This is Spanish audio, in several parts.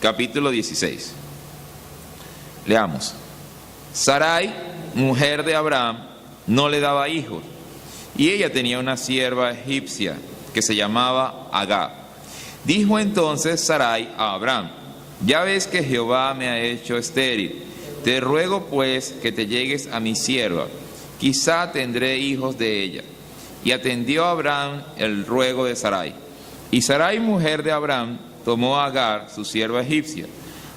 capítulo 16. Leamos. Sarai, mujer de Abraham, no le daba hijos, y ella tenía una sierva egipcia que se llamaba Agar. Dijo entonces Sarai a Abraham: ya ves que Jehová me ha hecho estéril, te ruego pues que te llegues a mi sierva, quizá tendré hijos de ella. Y atendió a Abraham el ruego de Sarai. Y Sarai, mujer de Abraham, tomó a Agar, su sierva egipcia,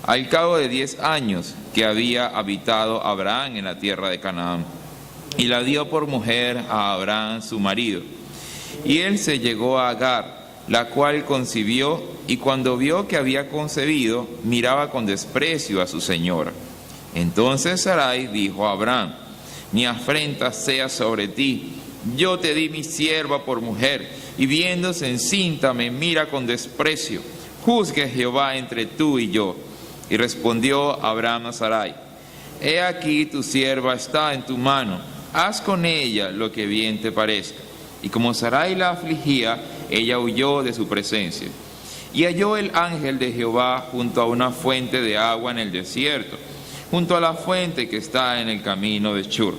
al cabo de 10 años que había habitado Abraham en la tierra de Canaán, y la dio por mujer a Abraham su marido. Y él se llegó a Agar, la cual concibió, y cuando vio que había concebido, miraba con desprecio a su señora. Entonces Sarai dijo a Abraham: mi afrenta sea sobre ti, yo te di mi sierva por mujer, y viéndose encinta me mira con desprecio. Juzgue Jehová entre tú y yo. Y respondió Abraham a Sarai: he aquí tu sierva está en tu mano, haz con ella lo que bien te parezca. Y como Sarai la afligía, ella huyó de su presencia. Y halló el ángel de Jehová junto a una fuente de agua en el desierto, junto a la fuente que está en el camino de Shur.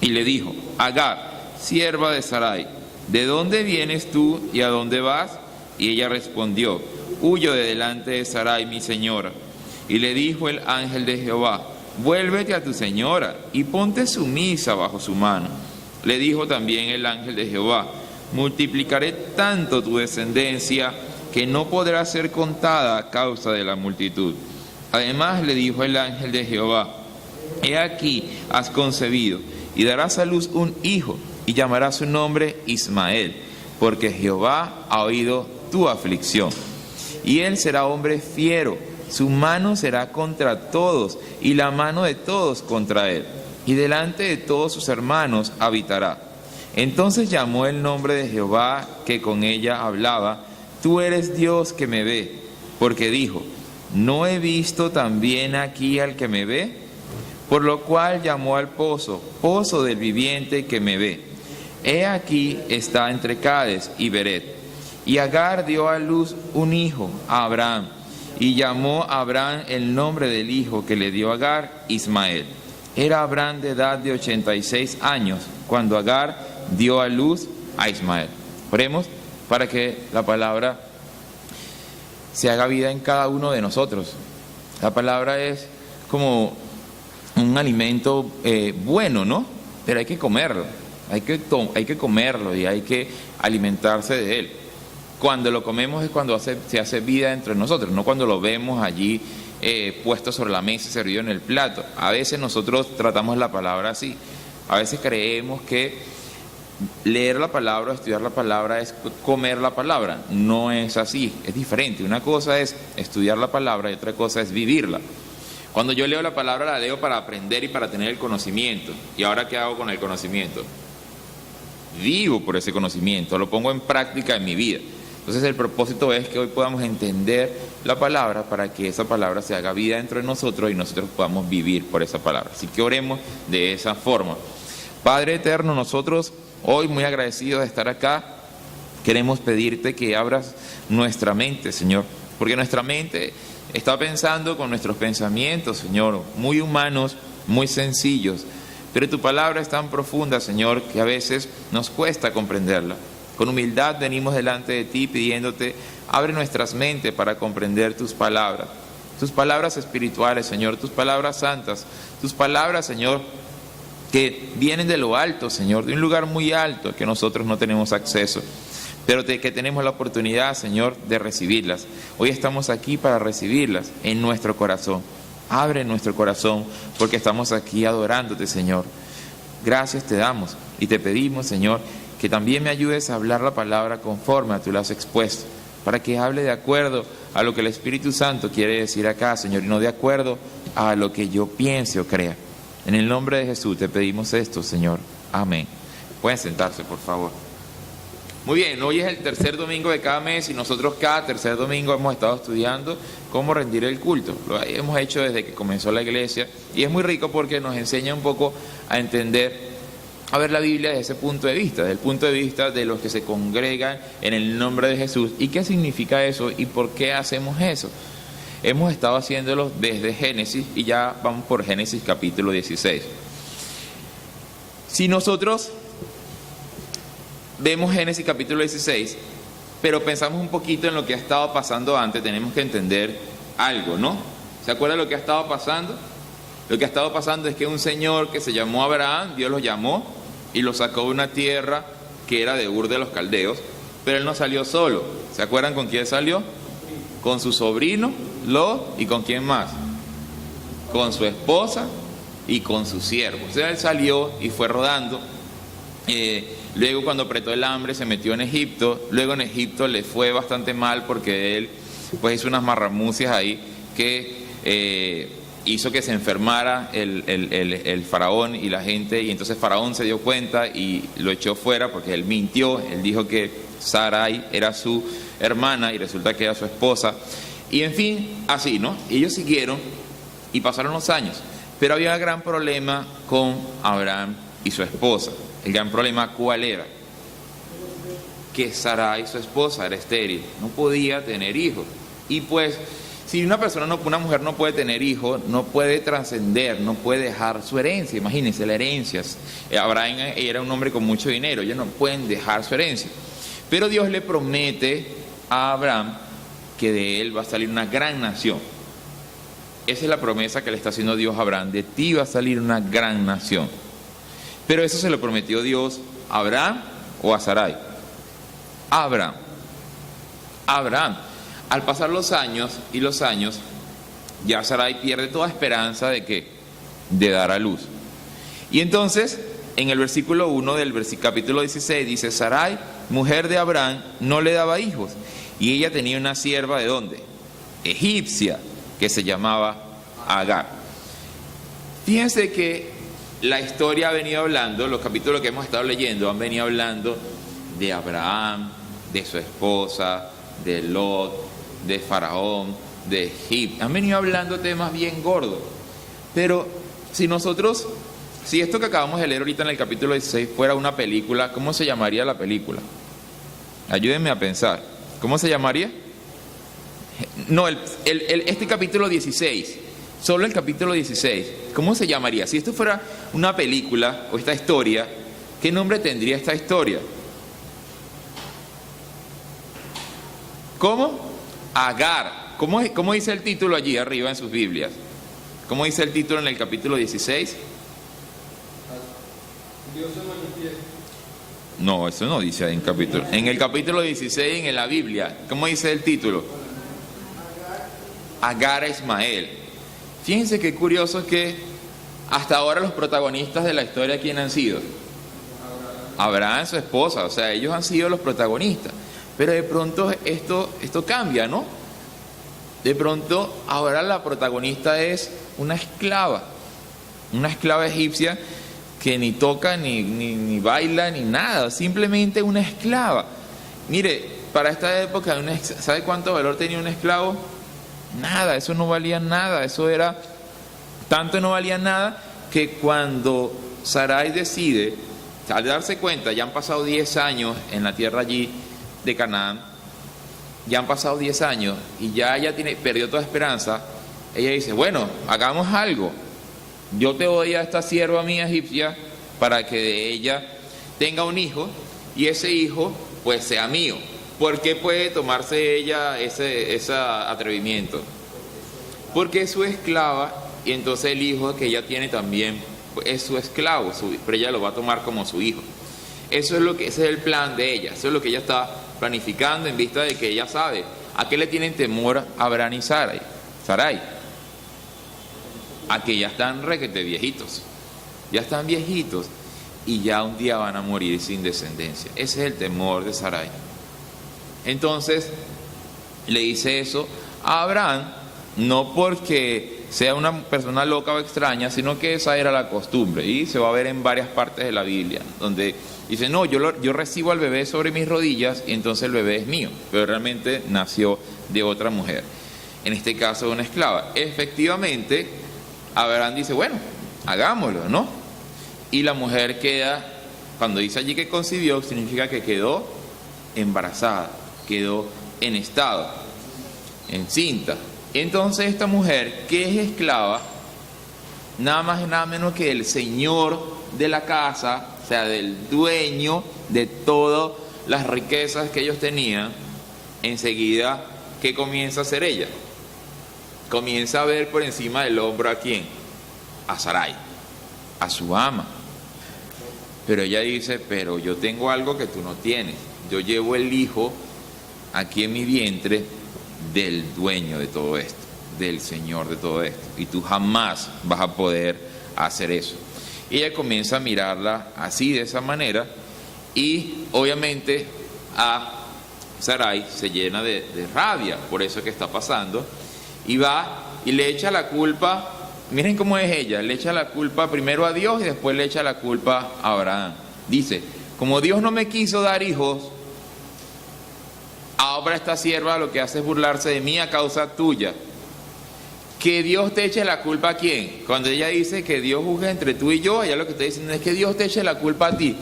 Y le dijo: Agar, sierva de Sarai, ¿de dónde vienes tú y a dónde vas? Y ella respondió: huyo de delante de Sarai mi señora. Y le dijo el ángel de Jehová: vuélvete a tu señora y ponte sumisa bajo su mano. Le dijo también el ángel de Jehová: multiplicaré tanto tu descendencia que no podrá ser contada a causa de la multitud. Además le dijo el ángel de Jehová: he aquí has concebido y darás a luz un hijo, y llamarás su nombre Ismael, porque Jehová ha oído tu aflicción. Y él será hombre fiero, su mano será contra todos, y la mano de todos contra él, y delante de todos sus hermanos habitará. Entonces llamó el nombre de Jehová que con ella hablaba: tú eres Dios que me ve, porque dijo: ¿no he visto también aquí al que me ve? Por lo cual llamó al pozo, pozo del viviente que me ve. He aquí está entre Cades y Beret. Y Agar dio a luz un hijo a Abraham, y llamó a Abraham el nombre del hijo que le dio Agar, Ismael. Era Abraham de edad de 86 años, cuando Agar dio a luz a Ismael. Oremos para que la palabra se haga vida en cada uno de nosotros. La palabra es como un alimento bueno, ¿no? Pero hay que comerlo, hay que comerlo y hay que alimentarse de él. Cuando lo comemos es cuando se hace vida entre nosotros, no cuando lo vemos allí puesto sobre la mesa y servido en el plato. A veces nosotros tratamos la palabra así. A veces creemos que leer la palabra, estudiar la palabra es comer la palabra. No es así, es diferente. Una cosa es estudiar la palabra y otra cosa es vivirla. Cuando yo leo la palabra, la leo para aprender y para tener el conocimiento. ¿Y ahora qué hago con el conocimiento? Vivo por ese conocimiento, lo pongo en práctica en mi vida. Entonces el propósito es que hoy podamos entender la palabra para que esa palabra se haga vida dentro de nosotros y nosotros podamos vivir por esa palabra. Así que oremos de esa forma. Padre eterno, nosotros hoy muy agradecidos de estar acá, queremos pedirte que abras nuestra mente, Señor, porque nuestra mente está pensando con nuestros pensamientos, Señor, muy humanos, muy sencillos, pero tu palabra es tan profunda, Señor, que a veces nos cuesta comprenderla. Con humildad venimos delante de ti pidiéndote: abre nuestras mentes para comprender tus palabras espirituales, Señor, tus palabras santas, tus palabras, Señor, que vienen de lo alto, Señor, de un lugar muy alto que nosotros no tenemos acceso, pero que tenemos la oportunidad, Señor, de recibirlas. Hoy estamos aquí para recibirlas en nuestro corazón. Abre nuestro corazón porque estamos aquí adorándote, Señor. Gracias te damos y te pedimos, Señor, que también me ayudes a hablar la palabra conforme a tú la has expuesto, para que hable de acuerdo a lo que el Espíritu Santo quiere decir acá, Señor, y no de acuerdo a lo que yo piense o crea. En el nombre de Jesús te pedimos esto, Señor. Amén. Pueden sentarse, por favor. Muy bien, hoy es el tercer domingo de cada mes y nosotros cada tercer domingo hemos estado estudiando cómo rendir el culto. Lo hemos hecho desde que comenzó la iglesia y es muy rico porque nos enseña un poco a entender, a ver la Biblia desde ese punto de vista, desde el punto de vista de los que se congregan en el nombre de Jesús. ¿Y qué significa eso y por qué hacemos eso? Hemos estado haciéndolo desde Génesis y ya vamos por Génesis capítulo 16. Si nosotros vemos Génesis capítulo 16, pero pensamos un poquito en lo que ha estado pasando antes, tenemos que entender algo, ¿no? ¿Se acuerdan lo que ha estado pasando? Lo que ha estado pasando es que un señor que se llamó Abraham, Dios lo llamó y lo sacó de una tierra que era de Ur de los Caldeos, pero él no salió solo. ¿Se acuerdan con quién salió? Con su sobrino, Lot, y con quién más, con su esposa y con su siervo. O sea, él salió y fue rodando. Luego, cuando apretó el hambre, se metió en Egipto. Luego en Egipto le fue bastante mal porque él pues hizo unas marramucias ahí que hizo que se enfermara el faraón y la gente, y entonces Faraón se dio cuenta y lo echó fuera porque él mintió. Él dijo que Sarai era su hermana y resulta que era su esposa. Y en fin, así, ¿no? Ellos siguieron y pasaron los años, pero había un gran problema con Abraham y su esposa. El gran problema, ¿cuál era? Que Sarai, su esposa, era estéril, no podía tener hijos. Y pues, si una mujer no puede tener hijos, no puede trascender, no puede dejar su herencia. Imagínense la herencia. Abraham era un hombre con mucho dinero, ellos no pueden dejar su herencia. Pero Dios le promete a Abraham que de él va a salir una gran nación. Esa es la promesa que le está haciendo Dios a Abraham: de ti va a salir una gran nación. Pero eso se lo prometió Dios a Abraham o a Sarai. A Abraham. Abraham. Al pasar los años, ya Sarai pierde toda esperanza de ¿qué? De dar a luz. Y entonces, en el versículo 1 del capítulo 16 dice: Sarai, mujer de Abraham, no le daba hijos, y ella tenía una sierva, ¿de dónde? Egipcia, que se llamaba Agar. Fíjense que la historia ha venido hablando, los capítulos que hemos estado leyendo han venido hablando de Abraham, de su esposa, de Lot, de Faraón, de Egipto. Han venido hablando temas bien gordos. Pero si esto que acabamos de leer ahorita en el capítulo 16 fuera una película, ¿cómo se llamaría la película? Ayúdenme a pensar. ¿Cómo se llamaría? No, este capítulo 16, solo el capítulo 16, ¿cómo se llamaría? Si esto fuera una película o esta historia, ¿qué nombre tendría esta historia? ¿Cómo? Agar. ¿Cómo dice el título allí arriba en sus Biblias? ¿Cómo dice el título en el capítulo 16? Dios se manifiesta. No, eso no dice en capítulo. En el capítulo 16 en la Biblia, ¿cómo dice el título? Agar a Ismael. Fíjense qué curioso que hasta ahora los protagonistas de la historia, ¿quién han sido? Abraham, su esposa, o sea, ellos han sido los protagonistas. Pero de pronto esto cambia, ¿no? De pronto ahora la protagonista es una esclava egipcia que ni toca, ni baila, ni nada, simplemente una esclava. Mire, para esta época, ¿sabe cuánto valor tenía un esclavo? Nada, eso no valía nada, tanto no valía nada que cuando Sarai decide, al darse cuenta, ya han pasado 10 años en la tierra allí de Canaán, ya han pasado 10 años y ya ella perdió toda esperanza. Ella dice: bueno, hagamos algo, yo te doy a esta sierva mía egipcia para que de ella tenga un hijo y ese hijo pues sea mío. ¿Por qué puede tomarse ella ese atrevimiento? Porque es su esclava y entonces el hijo que ella tiene también es su esclavo, pero ella lo va a tomar como su hijo. Ese es el plan de ella, eso es lo que ella está planificando en vista de que ella sabe a qué le tienen temor Abraham y Sarai. A que ya están requete viejitos, y ya un día van a morir sin descendencia. Ese es el temor de Sarai. Entonces le dice eso a Abraham, no porque sea una persona loca o extraña, sino que esa era la costumbre, y se va a ver en varias partes de la Biblia, donde dice: no, yo recibo al bebé sobre mis rodillas y entonces el bebé es mío, pero realmente nació de otra mujer, en este caso de una esclava. Efectivamente, Abraham dice: bueno, hagámoslo, ¿no? Y la mujer queda, cuando dice allí que concibió, significa que quedó embarazada, quedó en estado, encinta. Entonces esta mujer, que es esclava, nada más y nada menos que el señor de la casa, o sea, del dueño de todas las riquezas que ellos tenían, enseguida, ¿qué comienza a hacer ella? Comienza a ver por encima del hombro ¿a quién? A Sarai, a su ama. Pero ella dice, pero yo tengo algo que tú no tienes. Yo llevo el hijo aquí en mi vientre del dueño de todo esto, del Señor de todo esto. Y tú jamás vas a poder hacer eso. Y ella comienza a mirarla así, de esa manera, y obviamente a Sarai se llena de rabia por eso que está pasando, y va y le echa la culpa. Miren cómo es ella, le echa la culpa primero a Dios y después le echa la culpa a Abraham. Dice, como Dios no me quiso dar hijos, ahora esta sierva lo que hace es burlarse de mí a causa tuya. Que Dios te eche la culpa ¿a quién? Cuando ella dice que Dios juzga entre tú y yo, ella lo que está diciendo es que Dios te eche la culpa a ti.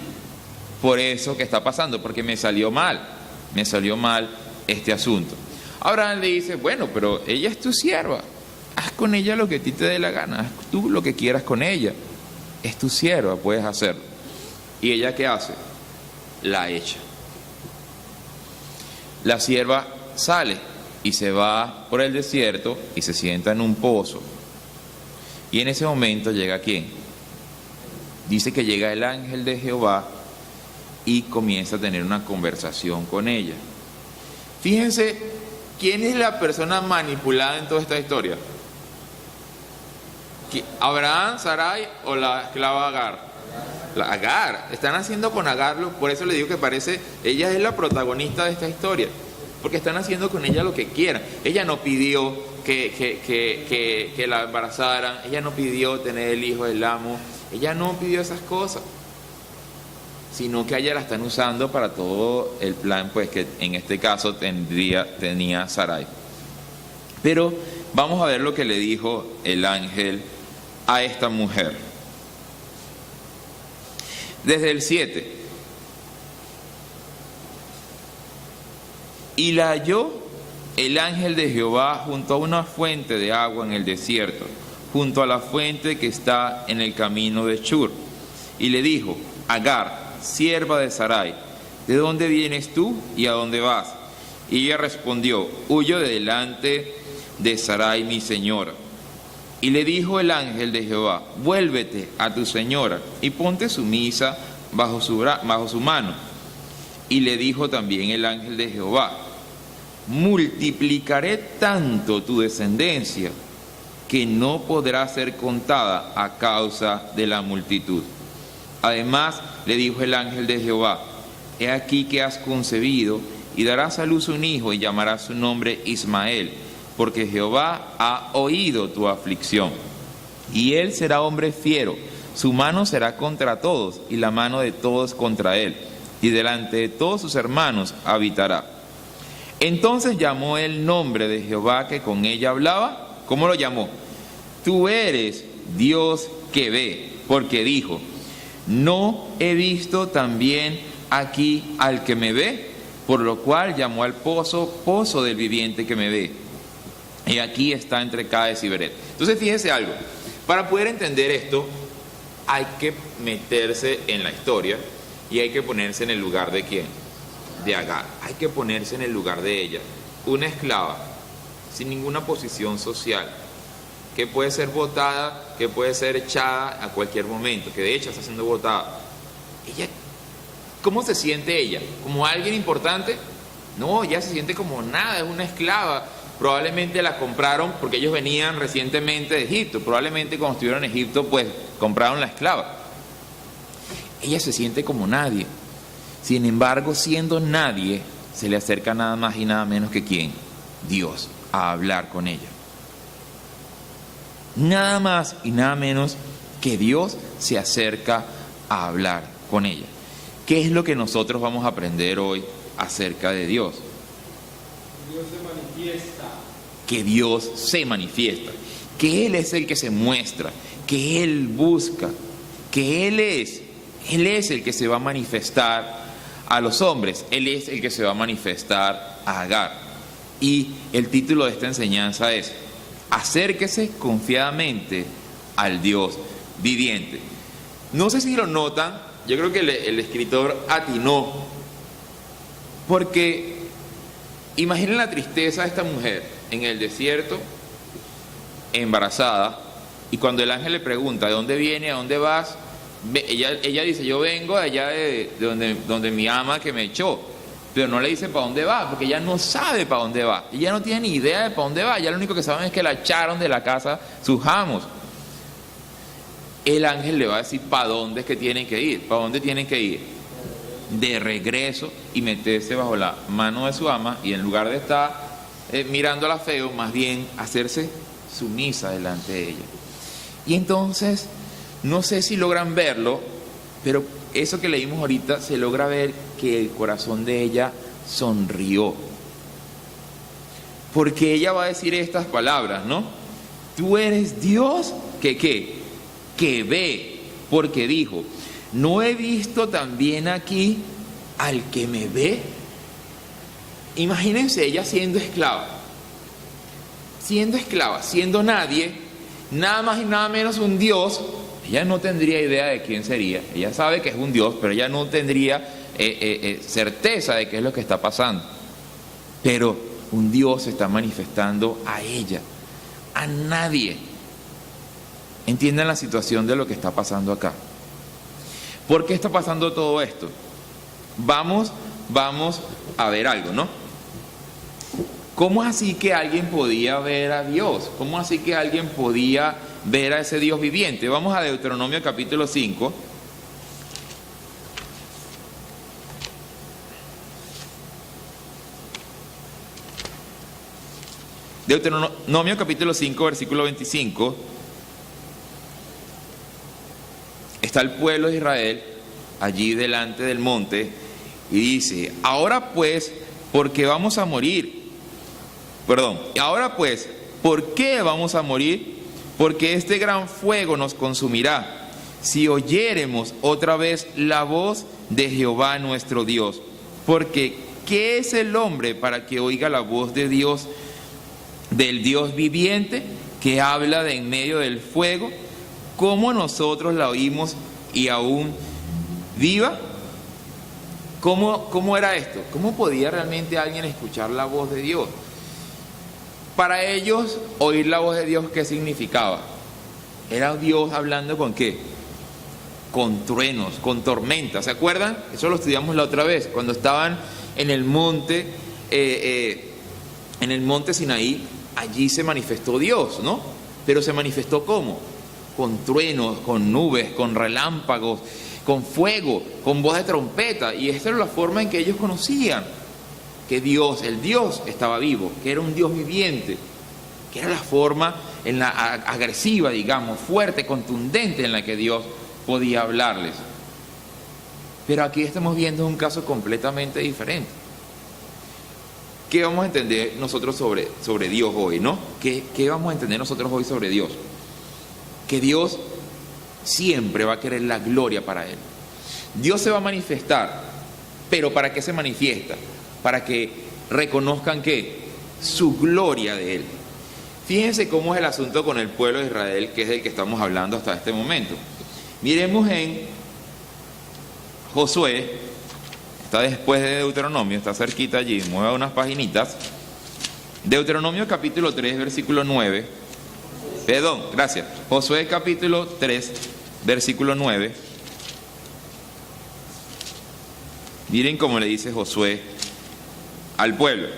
Por eso que está pasando, porque me salió mal este asunto. Abraham le dice, bueno, pero ella es tu sierva. Haz con ella lo que a ti te dé la gana, haz tú lo que quieras con ella. Es tu sierva, puedes hacerlo. ¿Y ella qué hace? La echa. La sierva sale y se va por el desierto y se sienta en un pozo. Y en ese momento llega ¿quién? Dice que llega el ángel de Jehová y comienza a tener una conversación con ella. Fíjense, ¿quién es la persona manipulada en toda esta historia? ¿Abraham, Sarai o la esclava Agar? La Agar. Están haciendo con Agar, por eso le digo que parece, ella es la protagonista de esta historia, porque están haciendo con ella lo que quieran. Ella no pidió que la embarazaran, ella no pidió tener el hijo del amo, ella no pidió esas cosas, sino que a ella la están usando para todo el plan, pues que en este caso tenía Sarai. Pero vamos a ver lo que le dijo el ángel a esta mujer. Desde el 7. Y la halló el ángel de Jehová junto a una fuente de agua en el desierto, junto a la fuente que está en el camino de Shur. Y le dijo, Agar, sierva de Sarai, ¿de dónde vienes tú y a dónde vas? Y ella respondió, huyo de delante de Sarai mi señora. Y le dijo el ángel de Jehová, vuélvete a tu señora y ponte sumisa bajo su mano. Y le dijo también el ángel de Jehová, multiplicaré tanto tu descendencia que no podrá ser contada a causa de la multitud. Además le dijo el ángel de Jehová, he aquí que has concebido y darás a luz un hijo y llamarás su nombre Ismael, porque Jehová ha oído tu aflicción. Y él será hombre fiero, su mano será contra todos y la mano de todos contra él, y delante de todos sus hermanos habitará. Entonces llamó el nombre de Jehová que con ella hablaba. ¿Cómo lo llamó? Tú eres Dios que ve, porque dijo, ¿no he visto también aquí al que me ve? Por lo cual llamó al pozo del viviente que me ve. Y aquí está entre Cades y Beret. Entonces fíjese algo, para poder entender esto hay que meterse en la historia y hay que ponerse en el lugar de ¿quién? De Agar. Hay que ponerse en el lugar de ella, una esclava sin ninguna posición social, que puede ser votada, que puede ser echada a cualquier momento, que de hecho está siendo votada. Ella, ¿cómo se siente ella? ¿Como alguien importante? No, ella se siente como nada, es una esclava. Probablemente la compraron porque ellos venían recientemente de Egipto. Probablemente cuando estuvieron en Egipto, pues compraron la esclava. Ella se siente como nadie. Sin embargo, siendo nadie, se le acerca nada más y nada menos que ¿quién? Dios, a hablar con ella. Nada más y nada menos que Dios se acerca a hablar con ella. ¿Qué es lo que nosotros vamos a aprender hoy acerca de Dios? Dios se manifiesta. Que Dios se manifiesta, que Él es el que se muestra, que Él busca, que Él es el que se va a manifestar a los hombres, Él es el que se va a manifestar a Agar. Y el título de esta enseñanza es acérquese confiadamente al Dios viviente. No sé si lo notan, yo creo que el escritor atinó, porque imaginen la tristeza de esta mujer en el desierto, embarazada, y cuando el ángel le pregunta, ¿de dónde viene? ¿A dónde vas? Ella dice, yo vengo de allá de donde mi ama que me echó, pero no le dice para dónde va, porque ella no sabe para dónde va, ella no tiene ni idea de para dónde va, ella lo único que saben es que la echaron de la casa sus amos. El ángel le va a decir para dónde es que tienen que ir, para dónde tienen que ir, de regreso y meterse bajo la mano de su ama, y en lugar de estar mirándola feo, más bien hacerse sumisa delante de ella. Y entonces, no sé si logran verlo, pero eso que leímos ahorita se logra ver que el corazón de ella sonrió. Porque ella va a decir estas palabras, ¿no? Tú eres Dios que ve, porque dijo, ¿no he visto también aquí al que me ve? Imagínense ella siendo esclava, siendo nadie, nada más y nada menos un Dios. Ella no tendría idea de quién sería, ella sabe que es un Dios, pero ella no tendría certeza de qué es lo que está pasando. Pero un Dios se está manifestando a ella, a nadie. Entiendan la situación de lo que está pasando acá. ¿Por qué está pasando todo esto? Vamos a ver algo, ¿no? ¿Cómo es así que alguien podía ver a Dios? ¿Cómo así que alguien podía ver a ese Dios viviente? Vamos a Deuteronomio capítulo 5. Deuteronomio capítulo 5, versículo 25. Está el pueblo de Israel allí delante del monte y dice, ahora pues, ¿por qué vamos a morir? Ahora pues, ¿por qué vamos a morir? Porque este gran fuego nos consumirá si oyéremos otra vez la voz de Jehová nuestro Dios. Porque ¿qué es el hombre para que oiga la voz de Dios, del Dios viviente, que habla de en medio del fuego? ¿Cómo nosotros la oímos y aún viva? ¿Cómo era esto? ¿Cómo podía realmente alguien escuchar la voz de Dios? Para ellos, oír la voz de Dios, ¿qué significaba? Era Dios hablando ¿con qué? Con truenos, con tormentas. ¿Se acuerdan? Eso lo estudiamos la otra vez, cuando estaban en el monte Sinaí. Allí se manifestó Dios, ¿no? Pero se manifestó ¿cómo? Con truenos, con nubes, con relámpagos, con fuego, con voz de trompeta. Y esta era la forma en que ellos conocían que Dios, el Dios, estaba vivo, que era un Dios viviente, que era la forma agresiva, digamos, fuerte, contundente en la que Dios podía hablarles. Pero aquí estamos viendo un caso completamente diferente. ¿Qué vamos a entender nosotros sobre Dios hoy, no? ¿Qué vamos a entender nosotros hoy sobre Dios? Que Dios siempre va a querer la gloria para Él. Dios se va a manifestar, pero ¿para qué se manifiesta? Para que reconozcan que su gloria de Él. Fíjense cómo es el asunto con el pueblo de Israel, que es el que estamos hablando hasta este momento. Miremos en Josué, está después de Deuteronomio, está cerquita allí, mueva unas paginitas. Deuteronomio capítulo 3, versículo 9. Perdón, gracias. Josué capítulo 3, versículo 9. Miren cómo le dice Josué al pueblo.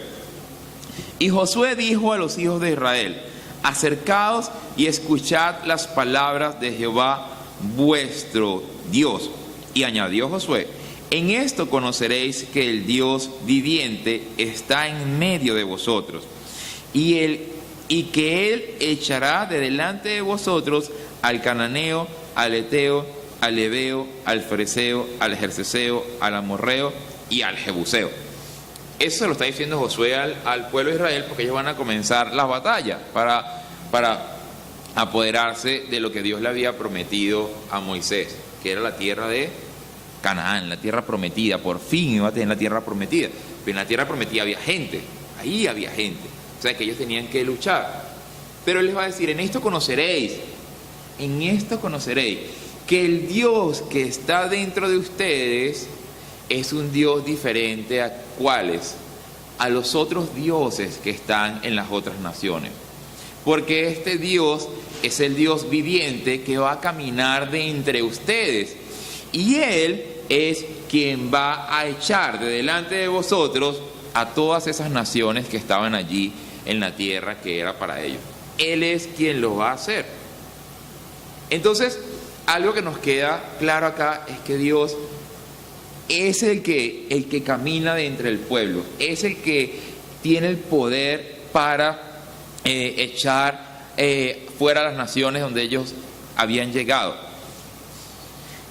Y Josué dijo a los hijos de Israel, acercaos y escuchad las palabras de Jehová vuestro Dios. Y añadió Josué, en esto conoceréis que el Dios viviente está en medio de vosotros, y que Él echará de delante de vosotros al cananeo, al eteo, al ebeo, al fereceo, al jerjeseo, al amorreo y al jebuseo. Eso se lo está diciendo Josué al pueblo de Israel, porque ellos van a comenzar las batallas para apoderarse de lo que Dios le había prometido a Moisés, que era la tierra de Canaán, la tierra prometida. Por fin iba a tener la tierra prometida. Pero en la tierra prometida había gente, ahí había gente. O sea que ellos tenían que luchar. Pero Él les va a decir, en esto conoceréis, que el Dios que está dentro de ustedes es un Dios diferente a ¿cuáles? A los otros dioses que están en las otras naciones. Porque este Dios es el Dios viviente que va a caminar de entre ustedes. Y Él es quien va a echar de delante de vosotros a todas esas naciones que estaban allí en la tierra que era para ellos. Él es quien lo va a hacer. Entonces, algo que nos queda claro acá es que Dios es el que camina de entre el pueblo, es el que tiene el poder para echar fuera a las naciones donde ellos habían llegado.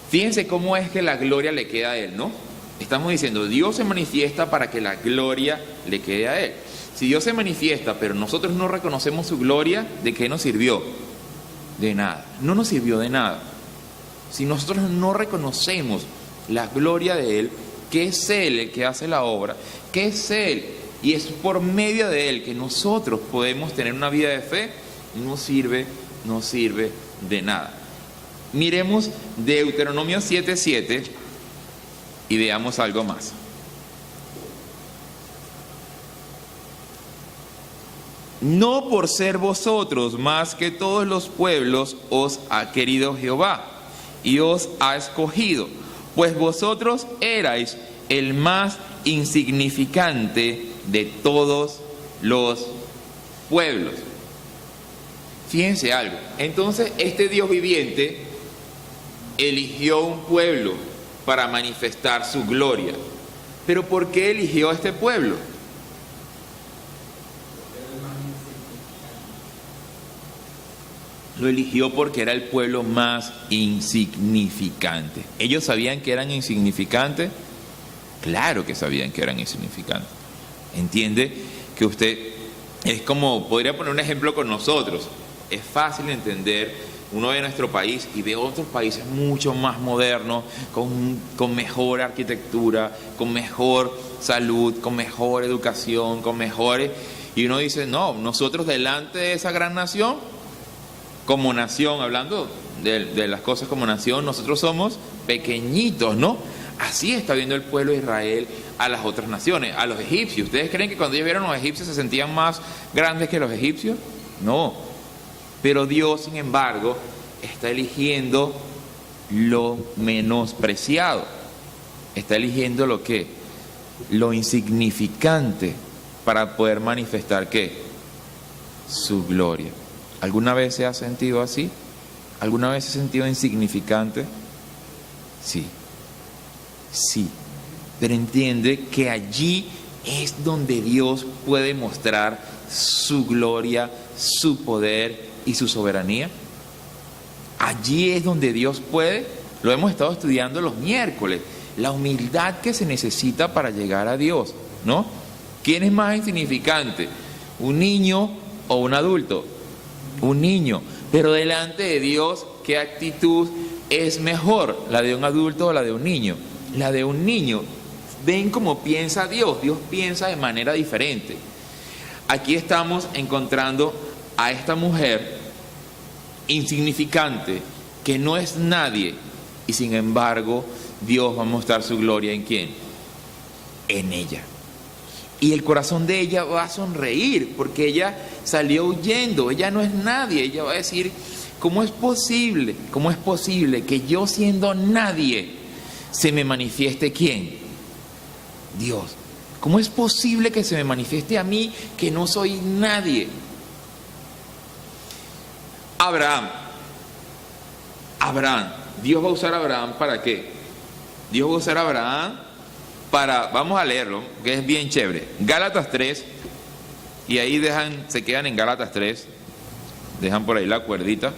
Fíjense cómo es que la gloria le queda a Él, ¿no? Estamos diciendo, Dios se manifiesta para que la gloria le quede a Él. Si Dios se manifiesta, pero nosotros no reconocemos su gloria, ¿de qué nos sirvió? De nada. No nos sirvió de nada. Si nosotros no reconocemos la gloria de Él, que es Él el que hace la obra, que es Él, y es por medio de Él que nosotros podemos tener una vida de fe, no sirve de nada. Miremos Deuteronomio 7:7 y veamos algo más. No por ser vosotros más que todos los pueblos os ha querido Jehová y os ha escogido, pues vosotros erais el más insignificante de todos los pueblos. Fíjense algo. Entonces, este Dios viviente eligió un pueblo para manifestar su gloria. ¿Pero por qué eligió a este pueblo? Lo eligió porque era el pueblo más insignificante. ¿Ellos sabían que eran insignificantes? Claro que sabían que eran insignificantes. Entiende que usted es como, podría poner un ejemplo con nosotros. Es fácil entender, uno ve nuestro país y ve otros países mucho más modernos, con mejor arquitectura, con mejor salud, con mejor educación, con mejores... Y uno dice, no, nosotros delante de esa gran nación, como nación, hablando de las cosas como nación, nosotros somos pequeñitos, ¿no? Así está viendo el pueblo de Israel a las otras naciones, a los egipcios. ¿Ustedes creen que cuando ellos vieron a los egipcios se sentían más grandes que los egipcios? No. Pero Dios, sin embargo, está eligiendo lo menospreciado. Está eligiendo lo que, lo insignificante, para poder manifestar ¿qué? Su gloria. ¿Alguna vez se ha sentido así? ¿Alguna vez se ha sentido insignificante? Sí. Sí. Pero entiende que allí es donde Dios puede mostrar su gloria, su poder y su soberanía. Allí es donde Dios puede, lo hemos estado estudiando los miércoles, la humildad que se necesita para llegar a Dios, ¿no? ¿Quién es más insignificante? ¿Un niño o un adulto? Un niño. Pero delante de Dios, ¿qué actitud es mejor? ¿La de un adulto o la de un niño? La de un niño. Ven cómo piensa Dios. Dios piensa de manera diferente. Aquí estamos encontrando a esta mujer insignificante, que no es nadie, y sin embargo Dios va a mostrar su gloria ¿en quién? En ella. Y el corazón de ella va a sonreír, porque ella salió huyendo, ella no es nadie. Ella va a decir, ¿cómo es posible que yo siendo nadie se me manifieste quién? Dios. ¿Cómo es posible que se me manifieste a mí que no soy nadie? Abraham, Dios va a usar a Abraham ¿para qué? Dios va a usar a Abraham para, vamos a leerlo, que es bien chévere. Gálatas 3, y ahí se quedan en Gálatas 3, dejan por ahí la cuerdita.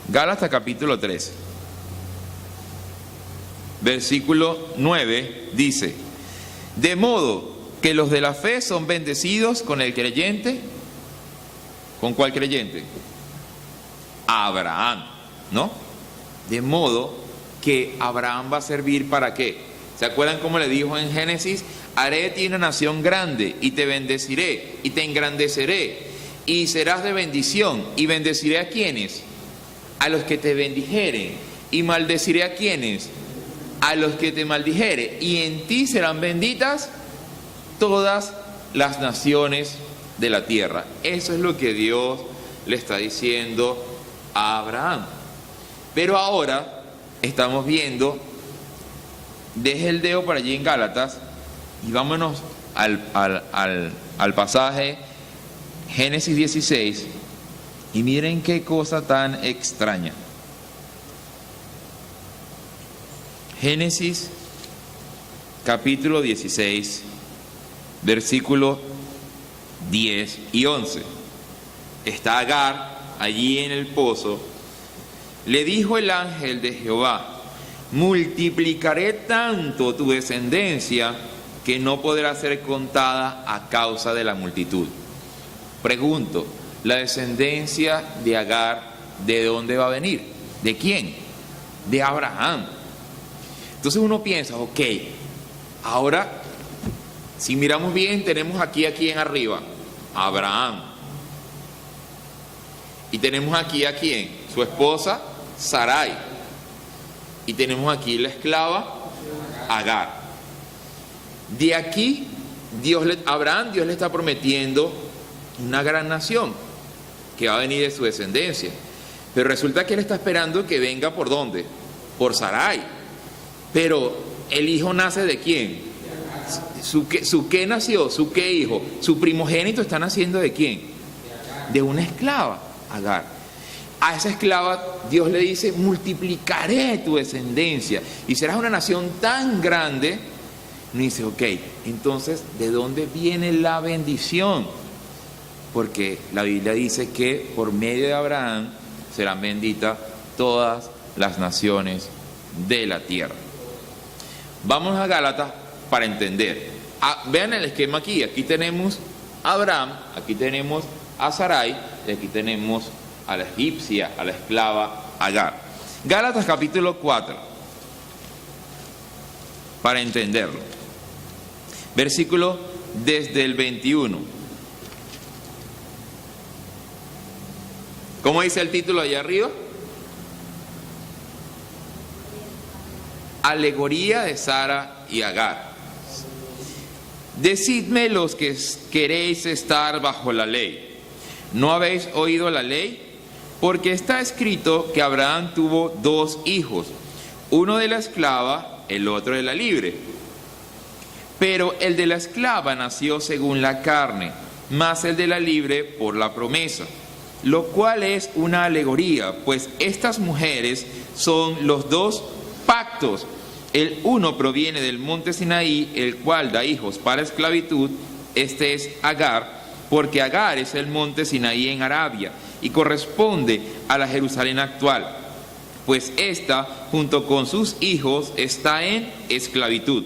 Gálatas capítulo 3, versículo 9 dice: de modo que los de la fe son bendecidos con el creyente. ¿Con cuál creyente? Abraham, ¿no? De modo que Abraham va a servir ¿para qué? ¿Se acuerdan cómo le dijo en Génesis? haré de ti una nación grande, y te bendeciré, y te engrandeceré, y serás de bendición, y bendeciré a quienes, a los que te bendijeren, y maldeciré a quienes, a los que te maldijere, y en ti serán benditas todas las naciones de la tierra. Eso es lo que Dios le está diciendo a Abraham. Pero ahora estamos viendo, deje el dedo por allí en Gálatas y vámonos al pasaje Génesis 16, y miren qué cosa tan extraña. Génesis capítulo 16, versículos 10 y 11. Está Agar allí en el pozo. Le dijo el ángel de Jehová: multiplicaré tanto tu descendencia que no podrá ser contada a causa de la multitud. Pregunto, ¿la descendencia de Agar de dónde va a venir? ¿De quién? De Abraham. Entonces uno piensa, ok, ahora si miramos bien, tenemos aquí a quién arriba, Abraham. Y tenemos aquí a quién, su esposa Sarai. Y tenemos aquí la esclava Agar. De aquí, Dios le está prometiendo una gran nación que va a venir de su descendencia. Pero resulta que él está esperando que venga ¿por dónde? Por Sarai. Pero el hijo nace ¿de quién? ¿Su qué nació? ¿Su qué hijo? Su primogénito está naciendo ¿de quién? De una esclava, Agar. A esa esclava Dios le dice: multiplicaré tu descendencia y serás una nación tan grande. Y dice, ok, entonces ¿de dónde viene la bendición? Porque la Biblia dice que por medio de Abraham serán benditas todas las naciones de la tierra. Vamos a Gálatas para entender. Vean el esquema aquí. Aquí tenemos a Abraham, aquí tenemos a Sarai, y aquí tenemos a la egipcia, a la esclava Agar. Gálatas capítulo 4, para entenderlo. Versículo desde el 21. ¿Cómo dice el título allá arriba? Alegoría de Sara y Agar. Decidme los que queréis estar bajo la ley. ¿No habéis oído la ley? Porque está escrito que Abraham tuvo 2 hijos, uno de la esclava, el otro de la libre. Pero el de la esclava nació según la carne, más el de la libre por la promesa, lo cual es una alegoría, pues estas mujeres son los 2 pactos. El uno proviene del monte Sinaí, el cual da hijos para esclavitud. Este es Agar, porque Agar es el monte Sinaí en Arabia y corresponde a la Jerusalén actual, pues ésta, junto con sus hijos, está en esclavitud.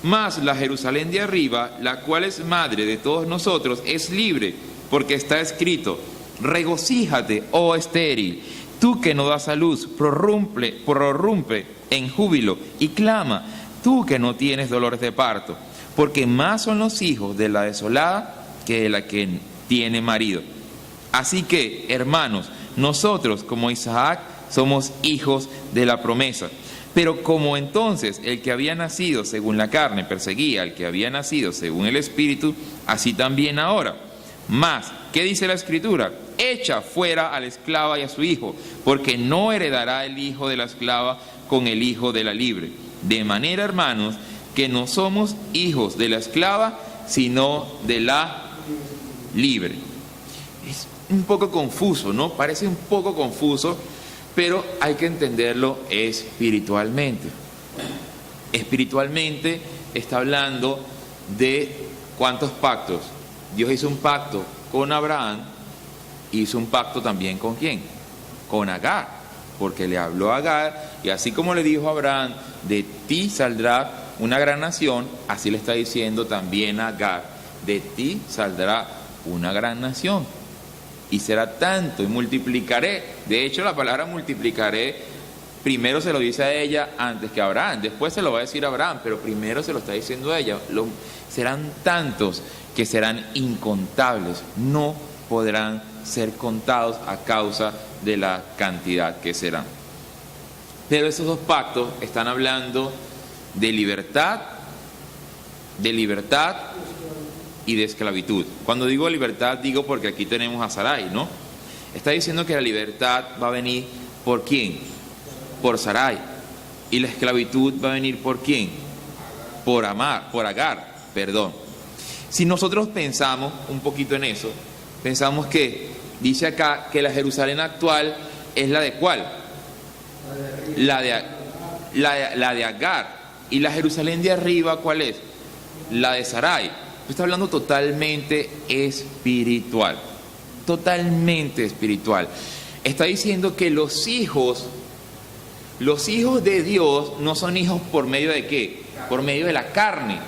Mas la Jerusalén de arriba, la cual es madre de todos nosotros, es libre, porque está escrito: regocíjate, oh estéril, tú que no das a luz, prorrumpe en júbilo y clama, tú que no tienes dolores de parto, porque más son los hijos de la desolada que de la que tiene marido. Así que, hermanos, nosotros como Isaac somos hijos de la promesa. Pero como entonces el que había nacido según la carne perseguía al que había nacido según el Espíritu, así también ahora. Mas, ¿qué dice la Escritura? Echa fuera a la esclava y a su hijo, porque no heredará el hijo de la esclava con el hijo de la libre. De manera, hermanos, que no somos hijos de la esclava, sino de la libre. Es un poco confuso, ¿no? Parece un poco confuso, pero hay que entenderlo espiritualmente. Espiritualmente está hablando de ¿cuántos pactos? Dios hizo un pacto con Abraham, hizo un pacto también ¿con quién? Con Agar, porque le habló a Agar, y así como le dijo a Abraham, de ti saldrá una gran nación, así le está diciendo también a Agar, de ti saldrá una gran nación. Y será tanto, y multiplicaré. De hecho, la palabra multiplicaré primero se lo dice a ella antes que a Abraham, después se lo va a decir a Abraham, pero primero se lo está diciendo a ella. Serán tantos que serán incontables, no podrán ser contados a causa de la cantidad que serán. Pero esos dos pactos están hablando de libertad y de esclavitud. Cuando digo libertad, digo porque aquí tenemos a Sarai, ¿no? Está diciendo que la libertad va a venir ¿por quién? Por Sarai. Y la esclavitud va a venir ¿por quién? Por Agar, perdón. Si nosotros pensamos un poquito en eso, pensamos que dice acá que la Jerusalén actual es la de ¿cuál? La de Agar. ¿Y la Jerusalén de arriba cuál es? La de Sarai. Está hablando totalmente espiritual. Totalmente espiritual. Está diciendo que los hijos de Dios no son hijos por medio de ¿qué? Por medio de la carne,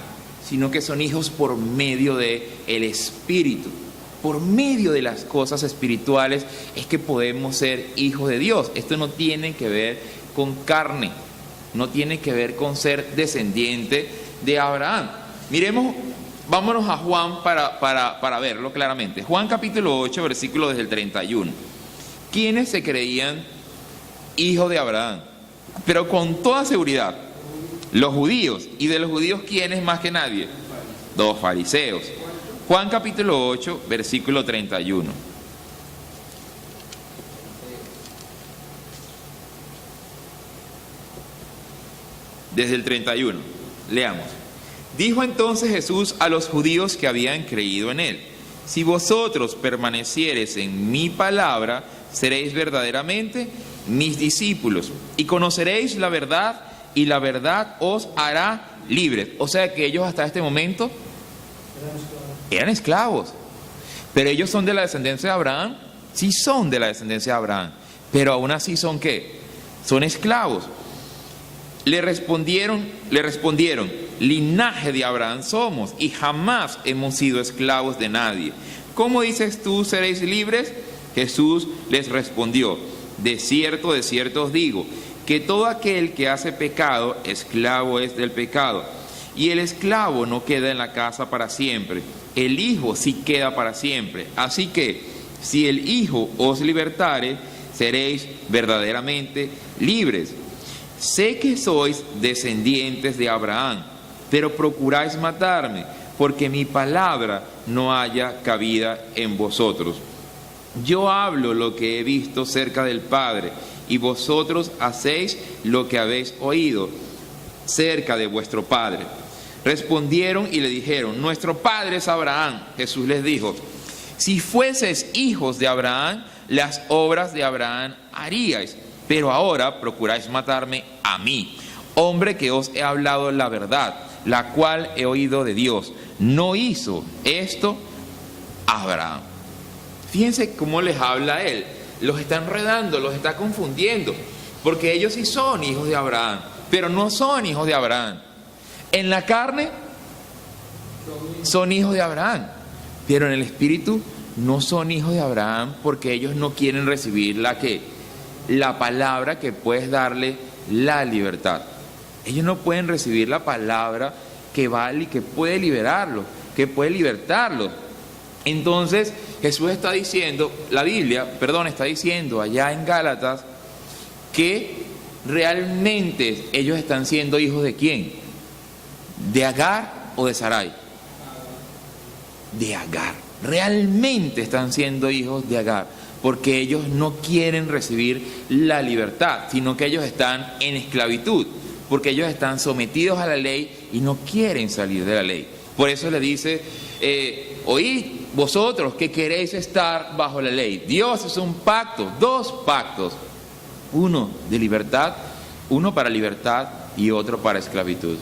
sino que son hijos por medio de el Espíritu. Por medio de las cosas espirituales es que podemos ser hijos de Dios. Esto no tiene que ver con carne, no tiene que ver con ser descendiente de Abraham. Miremos, vámonos a Juan para verlo claramente. Juan capítulo 8, versículo desde el 31. ¿Quiénes se creían hijos de Abraham? Pero con toda seguridad, los judíos. ¿Y de los judíos quiénes más que nadie? Los fariseos. Juan capítulo 8, versículo 31. Desde el 31, leamos. Dijo entonces Jesús a los judíos que habían creído en él: si vosotros permaneciereis en mi palabra, seréis verdaderamente mis discípulos, y conoceréis la verdad, y la verdad os hará libres. O sea que ellos hasta este momento eran esclavos. Pero ellos son de la descendencia de Abraham. Sí son de la descendencia de Abraham, pero aún así son ¿qué? Son esclavos. Le respondieron, linaje de Abraham somos, y jamás hemos sido esclavos de nadie. ¿Cómo dices tú seréis libres? Jesús les respondió: de cierto os digo, que todo aquel que hace pecado, esclavo es del pecado. Y el esclavo no queda en la casa para siempre, el Hijo sí queda para siempre. Así que, si el Hijo os libertare, seréis verdaderamente libres. Sé que sois descendientes de Abraham, pero procuráis matarme, porque mi palabra no haya cabida en vosotros. Yo hablo lo que he visto cerca del Padre, y vosotros hacéis lo que habéis oído cerca de vuestro Padre. Respondieron y le dijeron: nuestro padre es Abraham. Jesús les dijo: si fueseis hijos de Abraham, las obras de Abraham haríais. Pero ahora procuráis matarme a mí, hombre que os he hablado la verdad, la cual he oído de Dios. No hizo esto Abraham. Fíjense cómo les habla a él. Los está enredando, los está confundiendo, porque ellos sí son hijos de Abraham, pero no son hijos de Abraham. En la carne son hijos de Abraham, pero en el espíritu no son hijos de Abraham, porque ellos no quieren recibir la palabra que puede darle la libertad. Ellos no pueden recibir la palabra que vale y que puede liberarlos, que puede libertarlos. Entonces Jesús está diciendo, está diciendo allá en Gálatas, que realmente ellos están siendo hijos de ¿quién? ¿De Agar o de Sarai? De Agar. Realmente están siendo hijos de Agar, porque ellos no quieren recibir la libertad, sino que ellos están en esclavitud, porque ellos están sometidos a la ley y no quieren salir de la ley. Por eso le dice, oíd vosotros que queréis estar bajo la ley. Dios es un pacto, dos pactos, uno de libertad, uno para libertad y otro para esclavitud.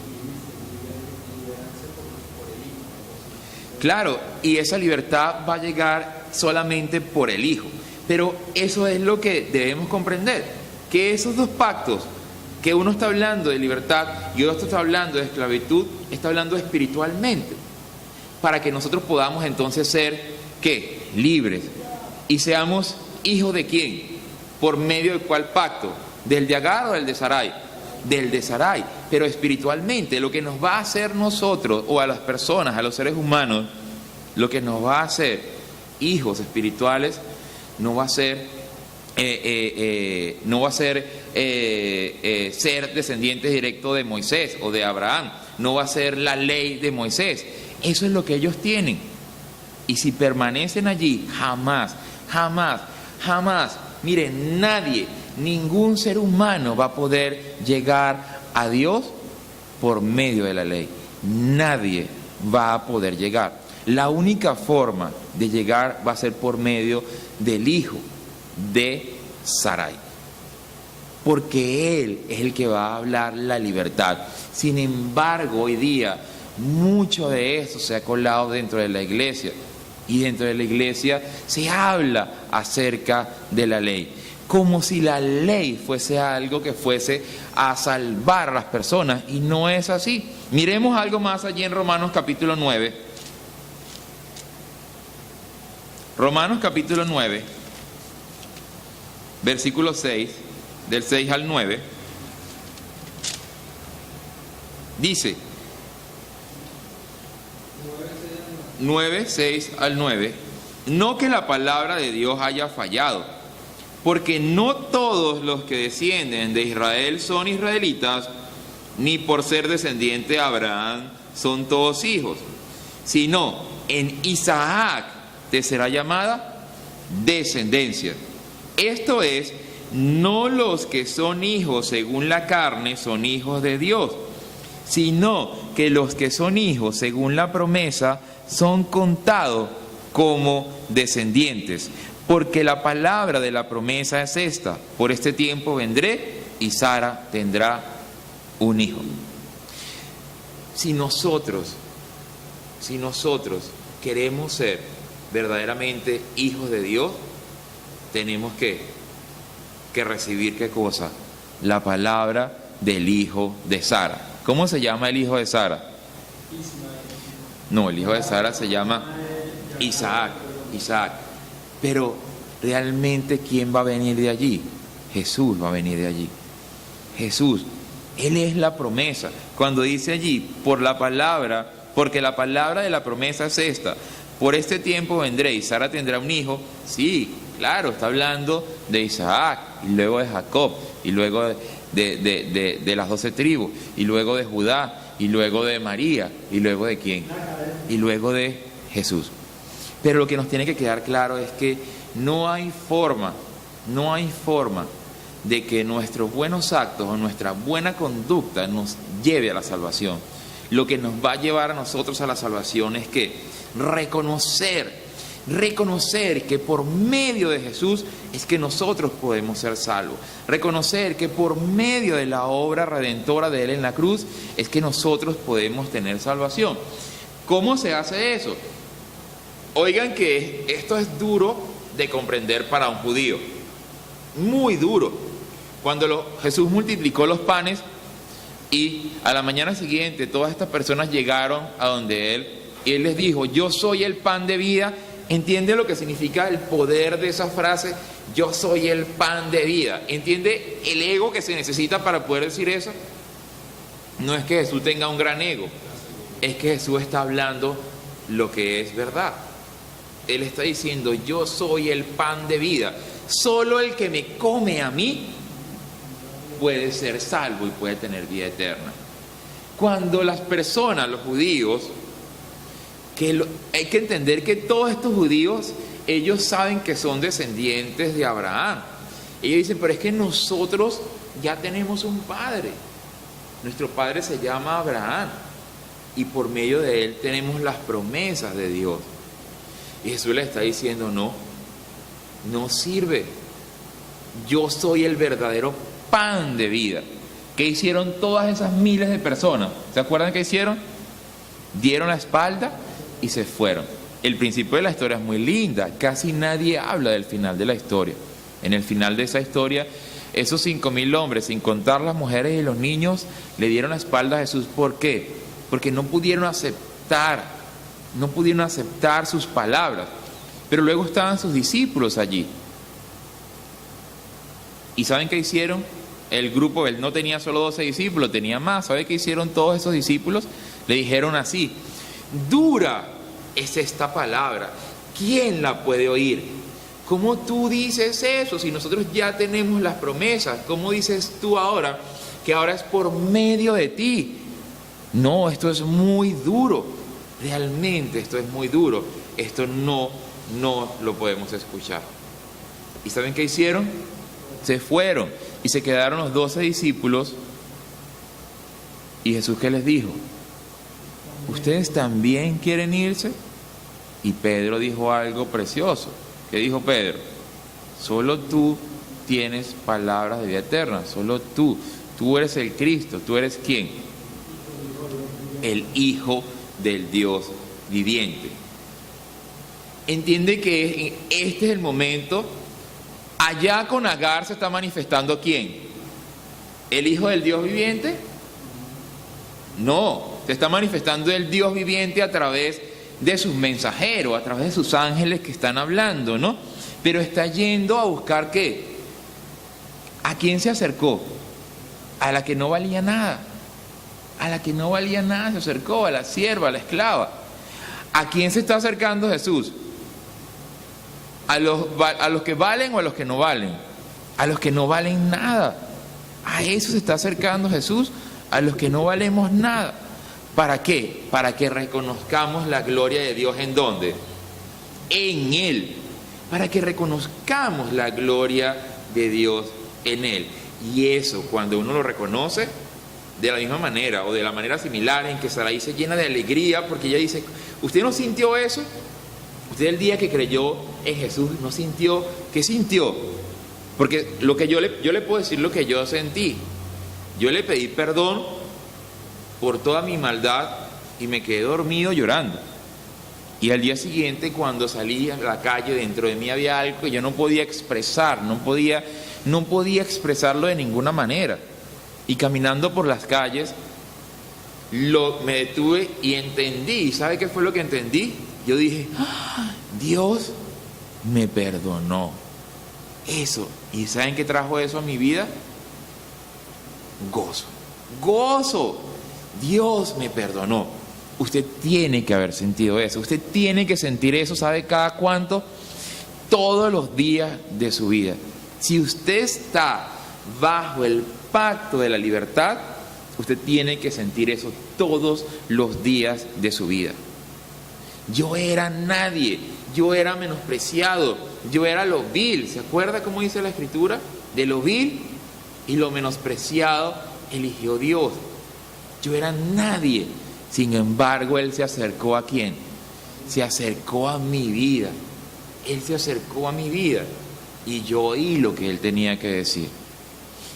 Claro, y esa libertad va a llegar solamente por el Hijo. Pero eso es lo que debemos comprender, que esos dos pactos, que uno está hablando de libertad y otro está hablando de esclavitud, está hablando espiritualmente, para que nosotros podamos entonces ser, ¿qué? Libres. Y seamos hijos de ¿quién? ¿Por medio de cuál pacto? ¿Del de Agar o del de Sarai? Del de Sarai. Pero espiritualmente lo que nos va a hacer nosotros, o a las personas, a los seres humanos, lo que nos va a hacer hijos espirituales, no va a ser ser descendientes directos de Moisés o de Abraham, no va a ser la ley de Moisés. Eso es lo que ellos tienen. Y si permanecen allí, jamás, miren, nadie, ningún ser humano va a poder llegar a Dios por medio de la ley. Nadie va a poder llegar. La única forma de llegar va a ser por medio del hijo de Sarai, porque él es el que va a hablar la libertad. Sin embargo, hoy día mucho de esto se ha colado dentro de la iglesia, y dentro de la iglesia se habla acerca de la ley, como si la ley fuese algo que fuese a salvar a las personas, y no es así. Miremos algo más allí en Romanos capítulo 9. Romanos capítulo 9, versículo 6, del 6 al 9, dice, 9, 6 al 9, no que la palabra de Dios haya fallado, porque no todos los que descienden de Israel son israelitas, ni por ser descendiente de Abraham son todos hijos, sino en Isaac te será llamada descendencia. Esto es, no los que son hijos según la carne son hijos de Dios, sino que los que son hijos según la promesa son contados como descendientes. Porque la palabra de la promesa es esta: por este tiempo vendré y Sara tendrá un hijo. Si nosotros queremos ser verdaderamente hijos de Dios, tenemos que recibir ¿qué cosa? La palabra del hijo de Sara. ¿Cómo se llama el hijo de Sara? No, el hijo de Sara se llama Isaac. Pero realmente, ¿quién va a venir de allí? Jesús va a venir de allí. Jesús, Él es la promesa. Cuando dice allí, por la palabra, porque la palabra de la promesa es esta: por este tiempo vendré y Sara tendrá un hijo. Sí, claro, está hablando de Isaac, y luego de Jacob, y luego de las 12 tribus, y luego de Judá, y luego de María, y luego de ¿quién? Y luego de Jesús. Pero lo que nos tiene que quedar claro es que no hay forma de que nuestros buenos actos o nuestra buena conducta nos lleve a la salvación. Lo que nos va a llevar a nosotros a la salvación es que reconocer que por medio de Jesús es que nosotros podemos ser salvos. Reconocer que por medio de la obra redentora de Él en la cruz es que nosotros podemos tener salvación. ¿Cómo se hace eso? Oigan que esto es duro de comprender para un judío. Muy duro. Cuando Jesús multiplicó los panes y a la mañana siguiente todas estas personas llegaron a donde Él y Él les dijo: yo soy el pan de vida. ¿Entiende lo que significa el poder de esa frase? Yo soy el pan de vida. ¿Entiende el ego que se necesita para poder decir eso? No es que Jesús tenga un gran ego, es que Jesús está hablando lo que es verdad. Él está diciendo: yo soy el pan de vida. Solo el que me come a mí puede ser salvo y puede tener vida eterna. Cuando las personas, los judíos, hay que entender que todos estos judíos, ellos saben que son descendientes de Abraham. Ellos dicen: pero es que nosotros ya tenemos un padre. Nuestro padre se llama Abraham y por medio de él tenemos las promesas de Dios. Y Jesús le está diciendo: no sirve. Yo soy el verdadero pan de vida. ¿Qué hicieron todas esas miles de personas? ¿Se acuerdan qué hicieron? Dieron la espalda y se fueron. El principio de la historia es muy linda. Casi nadie habla del final de la historia. En el final de esa historia, esos 5,000 hombres, sin contar las mujeres y los niños, le dieron la espalda a Jesús. ¿Por qué? Porque no pudieron aceptar sus palabras. Pero luego estaban sus discípulos allí. ¿Y saben qué hicieron? el grupo, él no tenía solo 12 discípulos, tenía más. ¿Sabe qué hicieron todos esos discípulos? Le dijeron así: dura es esta palabra, ¿quién la puede oír? ¿Cómo tú dices eso si nosotros ya tenemos las promesas? ¿Cómo dices tú ahora que ahora es por medio de ti? No, esto es muy duro, realmente esto es muy duro, esto no lo podemos escuchar. ¿Y saben qué hicieron? Se fueron y se quedaron los 12 discípulos. ¿Y Jesús qué les dijo? ¿Ustedes también quieren irse? Y Pedro dijo algo precioso. ¿Qué dijo Pedro? Solo tú tienes palabras de vida eterna, solo tú. Tú eres el Cristo, ¿tú eres quién? El Hijo del Dios viviente. Entiende que este es el momento. Allá con Agar se está manifestando ¿quién? ¿El Hijo del Dios viviente? No, se está manifestando el Dios viviente a través de sus mensajeros, a través de sus ángeles que están hablando, ¿no? Pero está yendo a buscar ¿qué? ¿A quién se acercó? A la que no valía nada. A la que no valía nada se acercó, a la sierva, a la esclava. ¿A quién se está acercando Jesús? ¿A los que valen o a los que no valen? A los que no valen nada. A eso se está acercando Jesús, a los que no valemos nada. ¿Para qué? Para que reconozcamos la gloria de Dios. ¿En dónde? En Él. Para que reconozcamos la gloria de Dios en Él. Y eso, cuando uno lo reconoce, de la misma manera o de la manera similar en que Sarai se llena de alegría, porque ella dice: ¿usted no sintió eso? Usted el día que creyó en Jesús no sintió. ¿Qué sintió? Porque lo que yo le puedo decir lo que yo sentí. Yo le pedí perdón por toda mi maldad y me quedé dormido llorando. Y al día siguiente, cuando salí a la calle, dentro de mí había algo que yo no podía expresar, no podía expresarlo de ninguna manera. Y caminando por las calles, me detuve y entendí. ¿Sabe qué fue lo que entendí? Yo dije: ¡ah! Dios me perdonó. Eso. ¿Y saben qué trajo eso a mi vida? Gozo. Gozo. Dios me perdonó. Usted tiene que haber sentido eso. Usted tiene que sentir eso. ¿Sabe cada cuánto? Todos los días de su vida. Si usted está bajo el pacto de la libertad, usted tiene que sentir eso todos los días de su vida. Yo era nadie, yo era menospreciado, yo era lo vil. ¿Se acuerda cómo dice la Escritura? De lo vil y lo menospreciado eligió Dios. Yo era nadie. Sin embargo, Él se acercó ¿a quién? Se acercó a mi vida. Él se acercó a mi vida y yo oí lo que Él tenía que decir.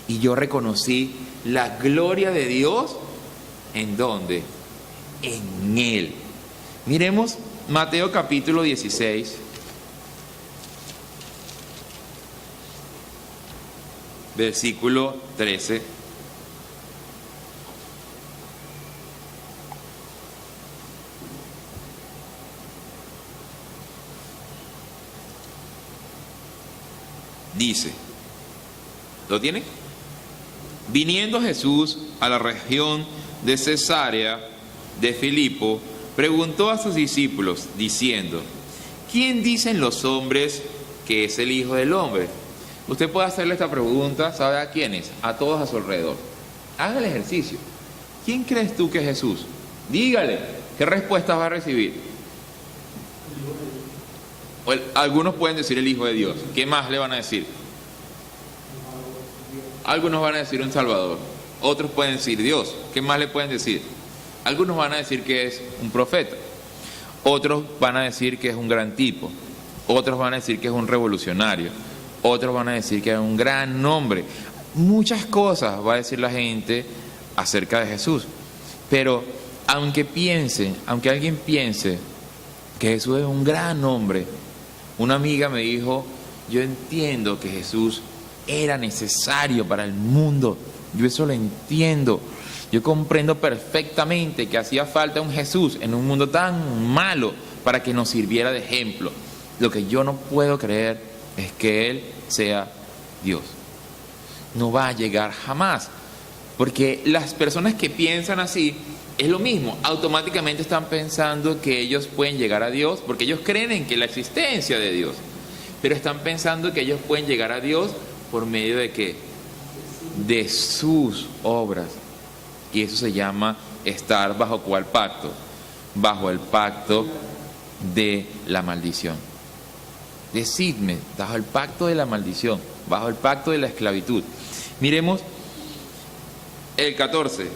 Y yo reconocí la gloria de Dios. ¿En dónde? En Él. Miremos Mateo capítulo 16. Versículo 13. Dice, ¿lo tiene? Viniendo Jesús a la región de Cesarea de Filipo, preguntó a sus discípulos, diciendo: ¿quién dicen los hombres que es el Hijo del Hombre? Usted puede hacerle esta pregunta, ¿sabe a quiénes? A todos a su alrededor. Haga el ejercicio. ¿Quién crees tú que es Jesús? Dígale, ¿qué respuestas va a recibir? Algunos pueden decir el Hijo de Dios. ¿Qué más le van a decir? Algunos van a decir un Salvador. Otros pueden decir Dios. ¿Qué más le pueden decir? Algunos van a decir que es un profeta. Otros van a decir que es un gran tipo. Otros van a decir que es un revolucionario. Otros van a decir que es un gran hombre. Muchas cosas va a decir la gente acerca de Jesús. Pero aunque alguien piense que Jesús es un gran hombre, una amiga me dijo: yo entiendo que Jesús era necesario para el mundo. Yo eso lo entiendo. Yo comprendo perfectamente que hacía falta un Jesús en un mundo tan malo para que nos sirviera de ejemplo. Lo que yo no puedo creer es que Él sea Dios. no va a llegar jamás. Porque las personas que piensan así, es lo mismo, automáticamente están pensando que ellos pueden llegar a Dios, porque ellos creen en que la existencia de Dios, pero están pensando que ellos pueden llegar a Dios por medio de ¿qué? De sus obras. Y eso se llama estar bajo ¿cuál pacto? Bajo el pacto de la maldición. Decidme, bajo el pacto de la maldición, bajo el pacto de la esclavitud. Miremos el 14.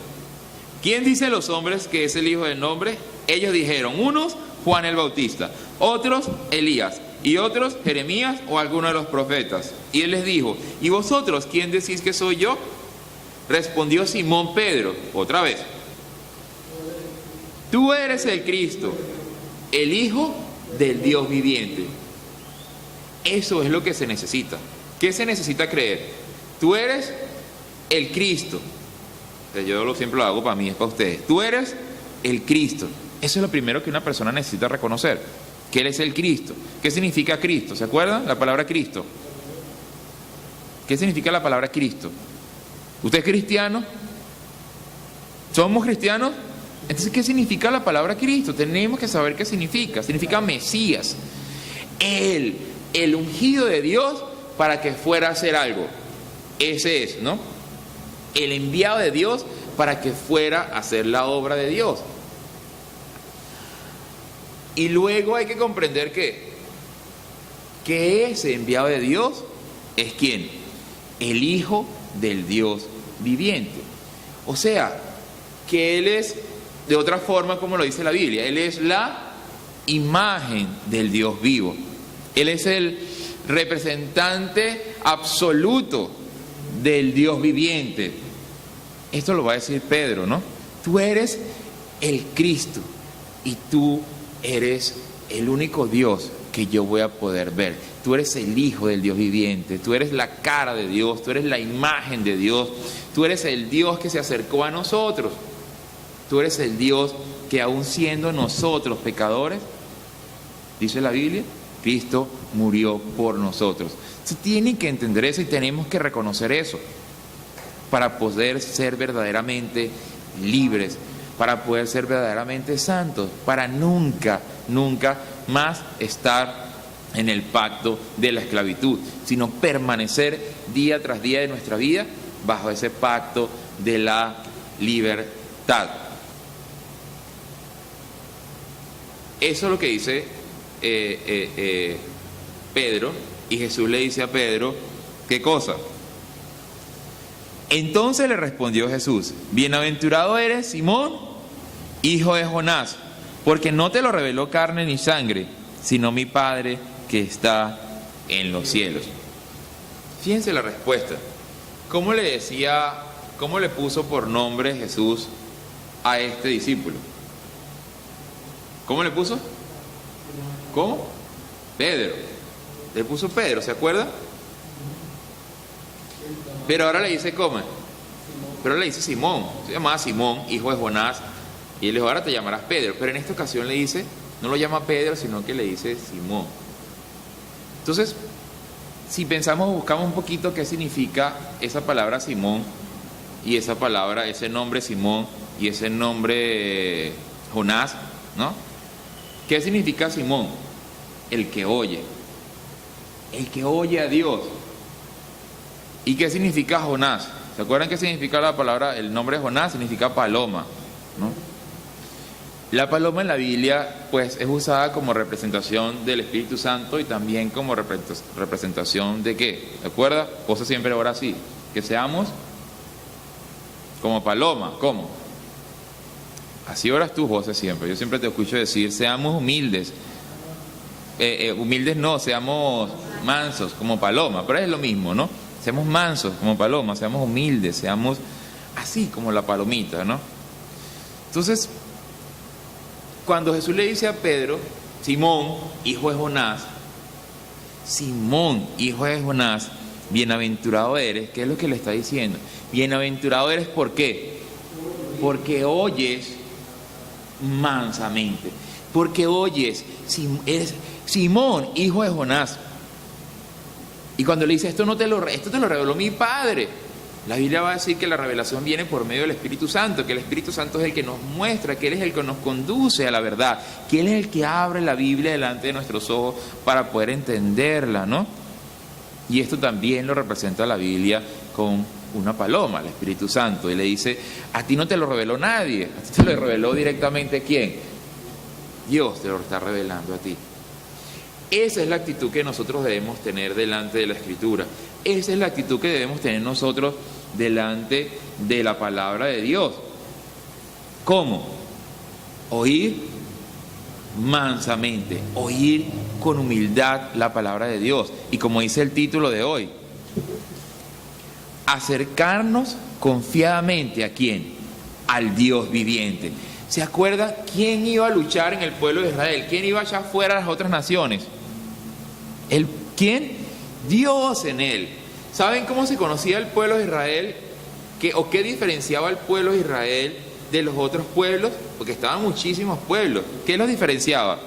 ¿Quién dice los hombres que es el Hijo del Hombre? Ellos dijeron, unos Juan el Bautista, otros Elías, y otros Jeremías o alguno de los profetas. Y él les dijo, ¿y vosotros quién decís que soy yo? Respondió Simón Pedro, otra vez, tú eres el Cristo, el Hijo del Dios viviente. Eso es lo que se necesita. ¿Qué se necesita creer? Tú eres el Cristo. Yo siempre lo hago para mí, es para ustedes. Tú eres el Cristo. Eso es lo primero que una persona necesita reconocer, que Él es el Cristo. ¿Qué significa Cristo? ¿Se acuerdan? La palabra Cristo. ¿Qué significa la palabra Cristo? ¿Usted es cristiano? ¿Somos cristianos? Entonces, ¿qué significa la palabra Cristo? Tenemos que saber qué significa. Significa Mesías. Él, el ungido de Dios para que fuera a hacer algo. Ese es, ¿no? El enviado de Dios para que fuera a hacer la obra de Dios. Y luego hay que comprender que ese enviado de Dios es ¿quién? El Hijo del Dios viviente. O sea, que Él es, de otra forma como lo dice la Biblia, Él es la imagen del Dios vivo. Él es el representante absoluto del Dios viviente. Esto lo va a decir Pedro, ¿no? Tú eres el Cristo y tú eres el único Dios que yo voy a poder ver. Tú eres el Hijo del Dios viviente, tú eres la cara de Dios, tú eres la imagen de Dios, tú eres el Dios que se acercó a nosotros, tú eres el Dios que aún siendo nosotros pecadores, dice la Biblia, Cristo murió por nosotros. Entonces tienen que entender eso y tenemos que reconocer eso para poder ser verdaderamente libres, para poder ser verdaderamente santos, para nunca, nunca más estar en el pacto de la esclavitud, sino permanecer día tras día de nuestra vida bajo ese pacto de la libertad. Eso es lo que dice Pedro, y Jesús le dice a Pedro, ¿qué cosa? Entonces le respondió Jesús, bienaventurado eres, Simón, hijo de Jonás, porque no te lo reveló carne ni sangre, sino mi Padre que está en los cielos. Fíjense la respuesta. ¿Cómo le puso por nombre Jesús a este discípulo? ¿Cómo le puso? ¿Cómo? Pedro. Le puso Pedro, ¿se acuerda? Pero ahora le dice ¿cómo? Pero le dice Simón. Se llamaba Simón, hijo de Jonás. Y él le dijo, ahora te llamarás Pedro. Pero en esta ocasión le dice, no lo llama Pedro, sino que le dice Simón. Entonces, si pensamos, buscamos un poquito qué significa esa palabra Simón y esa palabra, ese nombre Simón y ese nombre Jonás, ¿no? ¿Qué significa Simón? El que oye a Dios. ¿Y qué significa Jonás? ¿Se acuerdan qué significa la palabra, el nombre Jonás? Significa paloma, ¿no? La paloma en la Biblia, pues, es usada como representación del Espíritu Santo y también como representación de ¿qué? ¿Se acuerda? José siempre ora así, que seamos como paloma. ¿Cómo? Así oras tú, José, siempre. Yo siempre te escucho decir, seamos humildes. Humildes no, seamos mansos como paloma, pero es lo mismo, ¿no? Seamos mansos como paloma, seamos humildes, seamos así como la palomita, ¿no? Entonces, cuando Jesús le dice a Pedro, Simón, hijo de Jonás, Simón, hijo de Jonás, bienaventurado eres, ¿qué es lo que le está diciendo? Bienaventurado eres, ¿por qué? Porque oyes mansamente, porque oyes, eres Simón, hijo de Jonás. Y cuando le dice, esto te lo reveló mi Padre, La Biblia va a decir que la revelación viene por medio del Espíritu Santo, que el Espíritu Santo es el que nos muestra, que Él es el que nos conduce a la verdad, que Él es el que abre la Biblia delante de nuestros ojos para poder entenderla, ¿no? Y esto también lo representa la Biblia con una paloma, el Espíritu Santo. Y le dice, a ti no te lo reveló nadie, a ti te lo reveló directamente ¿quién? Dios te lo está revelando a ti. Esa es la actitud que nosotros debemos tener delante de la Escritura. Esa es la actitud que debemos tener nosotros delante de la palabra de Dios. ¿Cómo? Oír mansamente, oír con humildad la palabra de Dios. Y como dice el título de hoy, acercarnos confiadamente ¿a quién? Al Dios viviente. ¿Se acuerda quién iba a luchar en el pueblo de Israel? ¿Quién iba allá afuera a las otras naciones? ¿Quién? Dios en él. ¿Saben cómo se conocía el pueblo de Israel? ¿Qué diferenciaba al pueblo de Israel de los otros pueblos? Porque estaban muchísimos pueblos. ¿Qué los diferenciaba?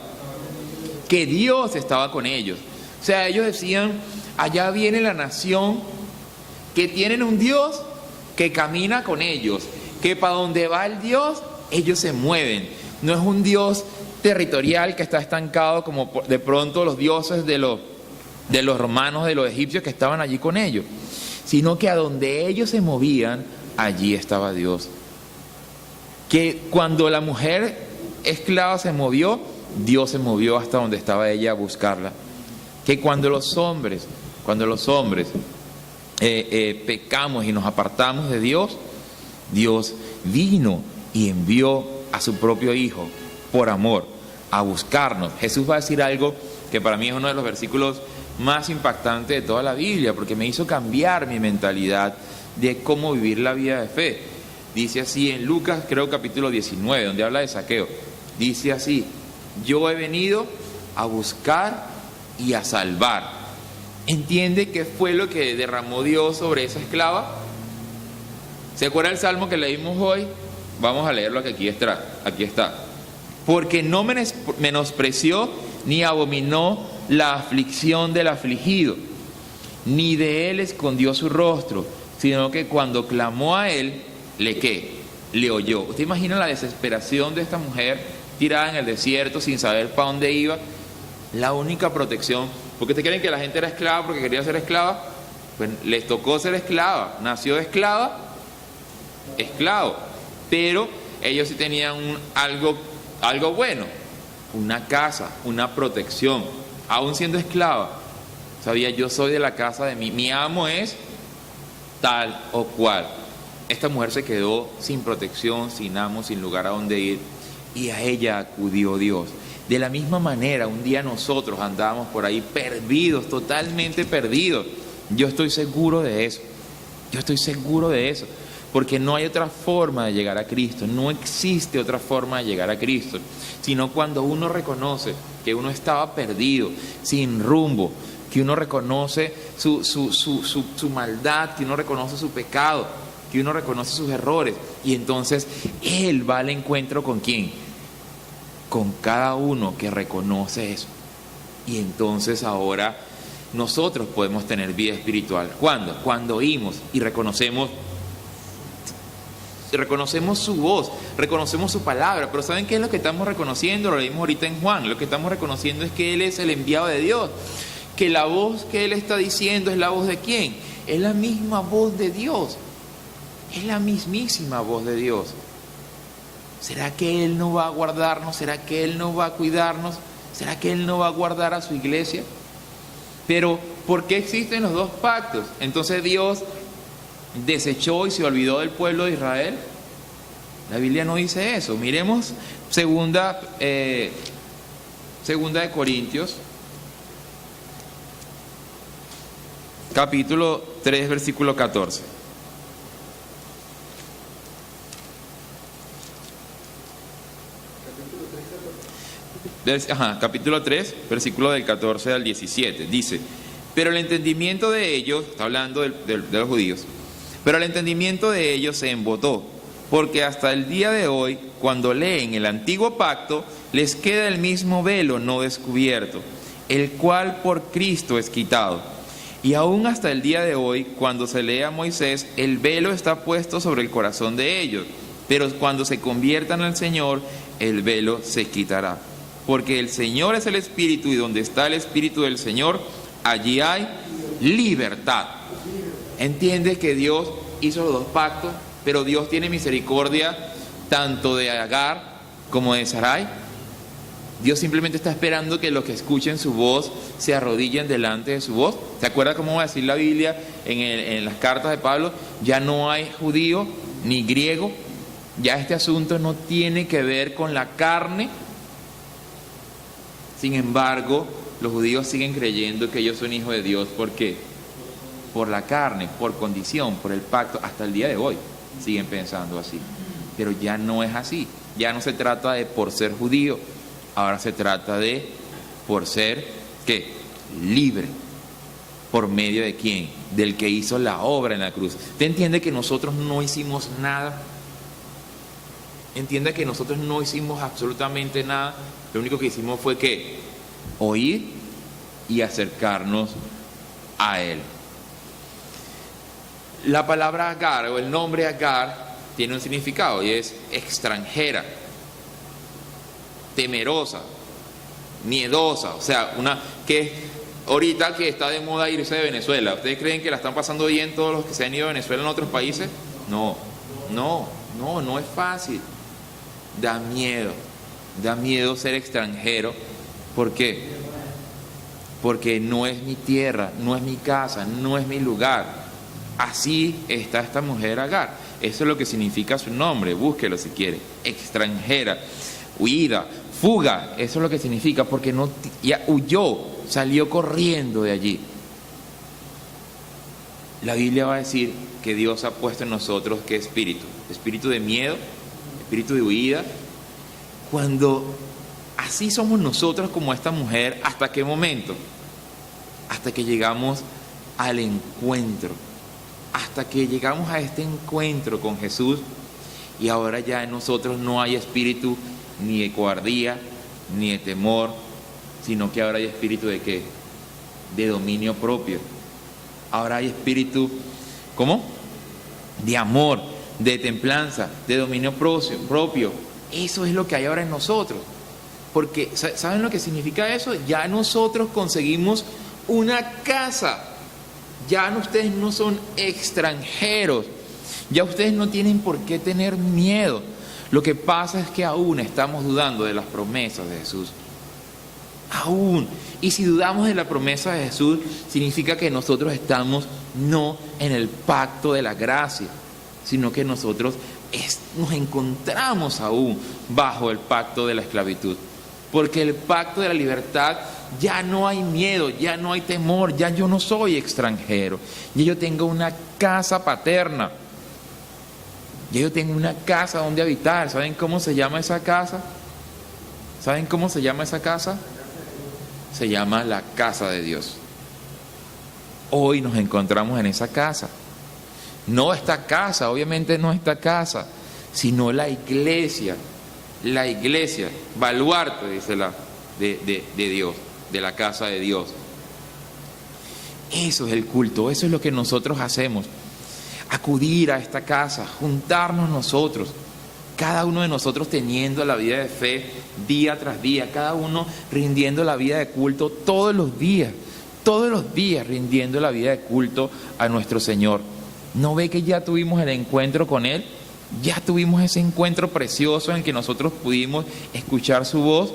Que Dios estaba con ellos. O sea, ellos decían, allá viene la nación que tienen un Dios que camina con ellos, que para donde va el Dios, ellos se mueven. No es un Dios territorial que está estancado como de pronto los dioses de los romanos, de los egipcios que estaban allí con ellos, sino que a donde ellos se movían, allí estaba Dios. Que cuando la mujer esclava se movió, Dios se movió hasta donde estaba ella a buscarla. Que cuando los hombres pecamos y nos apartamos de Dios, Dios vino y envió a su propio Hijo por amor a buscarnos. Jesús va a decir algo que para mí es uno de los versículos más impactantes de toda la Biblia, porque me hizo cambiar mi mentalidad de cómo vivir la vida de fe. Dice así en Lucas, creo capítulo 19, donde habla de Zaqueo. Dice así: yo he venido a buscar y a salvar. ¿Entiende qué fue lo que derramó Dios sobre esa esclava? ¿Se acuerda el salmo que leímos hoy? Vamos a leerlo, que aquí está. Porque no menospreció ni abominó la aflicción del afligido, ni de él escondió su rostro, sino que cuando clamó a él, le oyó. ¿Usted imagina la desesperación de esta mujer tirada en el desierto sin saber para dónde iba? La única protección, porque ustedes creen que la gente era esclava porque quería ser esclava, pues les tocó ser esclava, nació esclava, esclavo, pero ellos sí tenían algo bueno, una casa, una protección. Aún siendo esclava, sabía, yo soy de la casa de mi amo es tal o cual. Esta mujer se quedó sin protección, sin amo, sin lugar a donde ir, y a ella acudió Dios. De la misma manera, un día nosotros andábamos por ahí perdidos, totalmente perdidos. Yo estoy seguro de eso. Porque no hay otra forma de llegar a Cristo, no existe otra forma de llegar a Cristo, sino cuando uno reconoce que uno estaba perdido, sin rumbo, que uno reconoce su maldad, que uno reconoce su pecado, que uno reconoce sus errores, y entonces Él va al encuentro ¿con quién? Con cada uno que reconoce eso. Y entonces ahora nosotros podemos tener vida espiritual. ¿Cuándo? Cuando oímos y reconocemos su voz, reconocemos su palabra. Pero ¿saben qué es lo que estamos reconociendo? Lo leímos ahorita en Juan. Lo que estamos reconociendo es que Él es el enviado de Dios, que la voz que Él está diciendo es la voz de ¿quién? Es la misma voz de Dios, es la mismísima voz de Dios. ¿Será que Él no va a guardarnos? ¿Será que Él no va a cuidarnos? ¿Será que Él no va a guardar a su iglesia? Pero ¿por qué existen los dos pactos? Entonces Dios desechó y se olvidó del pueblo de Israel. La Biblia no dice eso. Miremos segunda de Corintios, capítulo 3, versículo 14. Capítulo 3, versículo del 14 al 17. Dice: pero el entendimiento de ellos, está hablando de los judíos, pero el entendimiento de ellos se embotó, porque hasta el día de hoy, cuando leen el antiguo pacto, les queda el mismo velo no descubierto, el cual por Cristo es quitado. Y aún hasta el día de hoy, cuando se lee a Moisés, el velo está puesto sobre el corazón de ellos. Pero cuando se conviertan al Señor, el velo se quitará. Porque el Señor es el Espíritu, y donde está el Espíritu del Señor, allí hay libertad. Entiende que Dios hizo los dos pactos, pero Dios tiene misericordia tanto de Agar como de Sarai. Dios simplemente está esperando que los que escuchen su voz se arrodillen delante de su voz. ¿Se acuerda cómo va a decir la Biblia en las cartas de Pablo? Ya no hay judío ni griego. Ya este asunto no tiene que ver con la carne. Sin embargo, los judíos siguen creyendo que ellos son hijos de Dios. ¿Por qué? Por la carne, por condición, por el pacto. Hasta el día de hoy siguen pensando así. Pero ya no es así. Ya no se trata de por ser judío. Ahora se trata de por ser, ¿qué? Libre. ¿Por medio de quién? Del que hizo la obra en la cruz. ¿Usted entiende que nosotros no hicimos nada? Entiende que nosotros no hicimos absolutamente nada. Lo único que hicimos fue que oír y acercarnos a Él. La palabra Agar o el nombre Agar tiene un significado y es extranjera, temerosa, miedosa, o sea, una que ahorita que está de moda irse de Venezuela. ¿Ustedes creen que la están pasando bien todos los que se han ido a Venezuela en otros países? No es fácil. Da miedo ser extranjero. ¿Por qué? Porque no es mi tierra, no es mi casa, no es mi lugar. Así está esta mujer Agar. Eso es lo que significa su nombre, búsquelo si quiere. Extranjera, huida, fuga, eso es lo que significa, porque no, ya huyó, salió corriendo de allí. La Biblia va a decir que Dios ha puesto en nosotros ¿qué espíritu? Espíritu de miedo, espíritu de huida. Cuando así somos nosotros como esta mujer, ¿hasta qué momento? Hasta que llegamos al encuentro, hasta que llegamos a este encuentro con Jesús, y ahora ya en nosotros no hay espíritu ni de cobardía, ni de temor, sino que ahora hay espíritu de ¿qué? De dominio propio. Ahora hay espíritu, ¿cómo? De amor, de templanza, de dominio propio. Eso es lo que hay ahora en nosotros. Porque, ¿saben lo que significa eso? Ya nosotros conseguimos una casa. Ya ustedes no son extranjeros. Ya ustedes no tienen por qué tener miedo. Lo que pasa es que aún estamos dudando de las promesas de Jesús. Aún. Y si dudamos de la promesa de Jesús, significa que nosotros estamos no en el pacto de la gracia, sino que nosotros nos encontramos aún bajo el pacto de la esclavitud. Porque el pacto de la libertad ya no hay miedo, ya no hay temor, ya yo no soy extranjero. Ya yo tengo una casa paterna. Ya yo tengo una casa donde habitar. ¿Saben cómo se llama esa casa? ¿Saben cómo se llama esa casa? Se llama la casa de Dios. Hoy nos encontramos en esa casa. No esta casa, obviamente no esta casa, sino la iglesia. La iglesia, baluarte, dice de Dios, de la casa de Dios. Eso es el culto, eso es lo que nosotros hacemos. Acudir a esta casa, juntarnos nosotros, cada uno de nosotros teniendo la vida de fe día tras día, cada uno rindiendo la vida de culto todos los días rindiendo la vida de culto a nuestro Señor. ¿No ve que ya tuvimos el encuentro con Él? Ya tuvimos ese encuentro precioso en que nosotros pudimos escuchar su voz.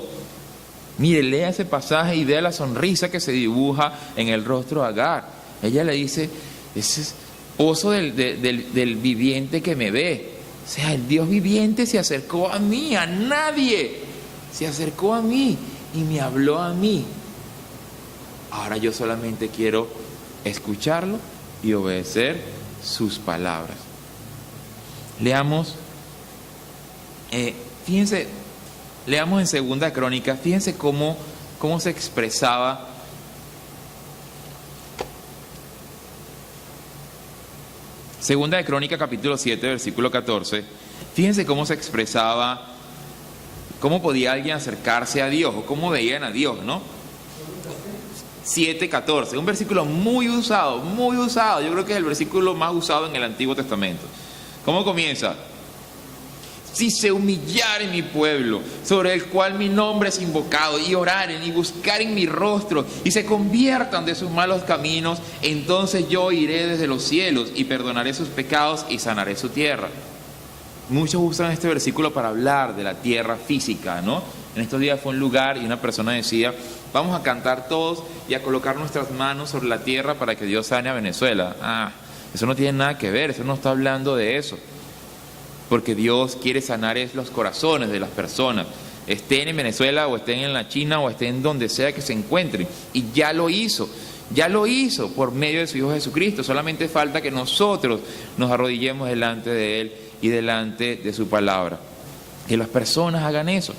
Mire, lea ese pasaje y vea la sonrisa que se dibuja en el rostro de Agar. Ella le dice, ese esposo del viviente que me ve. O sea, el Dios viviente se acercó a mí, a nadie. Se acercó a mí y me habló a mí. Ahora yo solamente quiero escucharlo y obedecer sus palabras. Leamos, fíjense, leamos en 2 Crónicas, fíjense cómo se expresaba Segunda de Crónicas, capítulo 7, versículo 14. Fíjense cómo se expresaba, cómo podía alguien acercarse a Dios, o cómo veían a Dios, ¿no? 7:14, un versículo muy usado, yo creo que es el versículo más usado en el Antiguo Testamento. ¿Cómo comienza? Si se humillaren mi pueblo, sobre el cual mi nombre es invocado, y oraren y buscaren mi rostro, y se conviertan de sus malos caminos, entonces yo iré desde los cielos y perdonaré sus pecados y sanaré su tierra. Muchos usan este versículo para hablar de la tierra física, ¿no? En estos días fue un lugar y una persona decía, vamos a cantar todos y a colocar nuestras manos sobre la tierra para que Dios sane a Venezuela. Eso no tiene nada que ver, eso no está hablando de eso. Porque Dios quiere sanar los corazones de las personas, estén en Venezuela o estén en la China o estén donde sea que se encuentren. Y ya lo hizo por medio de su Hijo Jesucristo. Solamente falta que nosotros nos arrodillemos delante de Él y delante de su palabra. Que las personas hagan eso.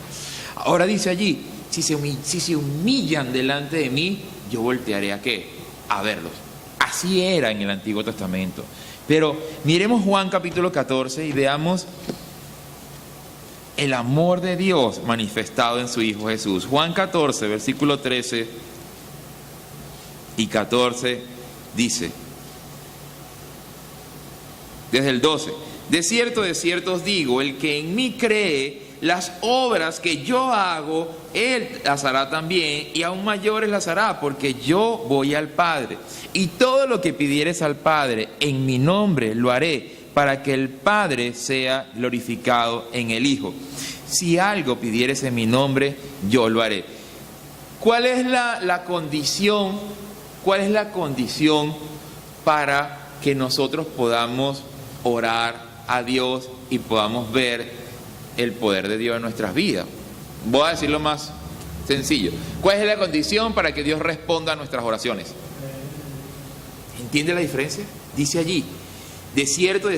Ahora dice allí, si se humillan delante de mí, yo voltearé ¿a qué? A verlos. Así era en el Antiguo Testamento. Pero miremos Juan capítulo 14 y veamos el amor de Dios manifestado en su Hijo Jesús. Juan 14, versículo 13 y 14 dice, desde el 12, de cierto os digo, el que en mí cree, las obras que yo hago, él las hará también, y aún mayores las hará, porque yo voy al Padre. Y todo lo que pidieres al Padre en mi nombre lo haré, para que el Padre sea glorificado en el Hijo. Si algo pidieres en mi nombre, yo lo haré. ¿Cuál es la condición? ¿Cuál es la condición para que nosotros podamos orar a Dios y podamos ver el poder de Dios en nuestras vidas? Voy a decirlo más sencillo. ¿Cuál es la condición para que Dios responda a nuestras oraciones? ¿Entiende la diferencia? Dice allí, de cierto,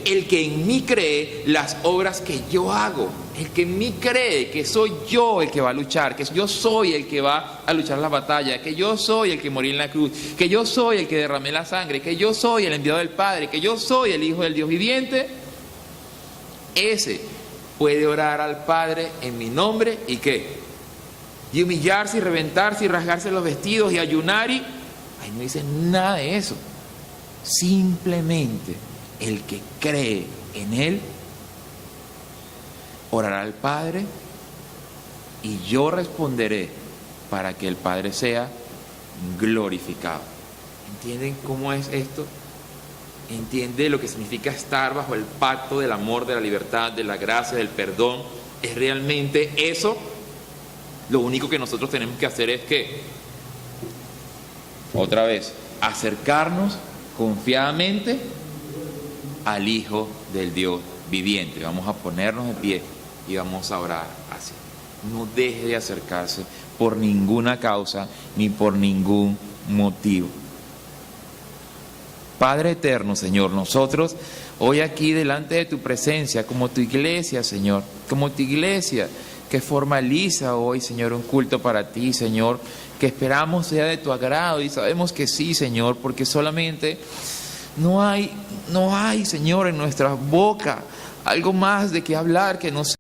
el que en mí cree, las obras que yo hago, el que en mí cree que soy yo el que va a luchar, que yo soy el que va a luchar la batalla, que yo soy el que morí en la cruz, que yo soy el que derramé la sangre, que yo soy el enviado del Padre, que yo soy el Hijo del Dios viviente, ese puede orar al Padre en mi nombre y ¿qué? Y humillarse y reventarse y rasgarse los vestidos y ayunar y... Ahí no dice nada de eso. Simplemente el que cree en Él orará al Padre y yo responderé para que el Padre sea glorificado. ¿Entienden cómo es esto? ¿Entiende lo que significa estar bajo el pacto del amor, de la libertad, de la gracia, del perdón? ¿Es realmente eso? Lo único que nosotros tenemos que hacer es que, otra vez, acercarnos confiadamente al Hijo del Dios viviente. Vamos a ponernos de pie y vamos a orar así. No deje de acercarse por ninguna causa ni por ningún motivo. Padre eterno, Señor, nosotros hoy aquí delante de tu presencia, como tu iglesia, Señor, como tu iglesia que formaliza hoy, Señor, un culto para ti, Señor, que esperamos sea de tu agrado y sabemos que sí, Señor, porque solamente no hay, Señor, en nuestras bocas algo más de qué hablar que no sea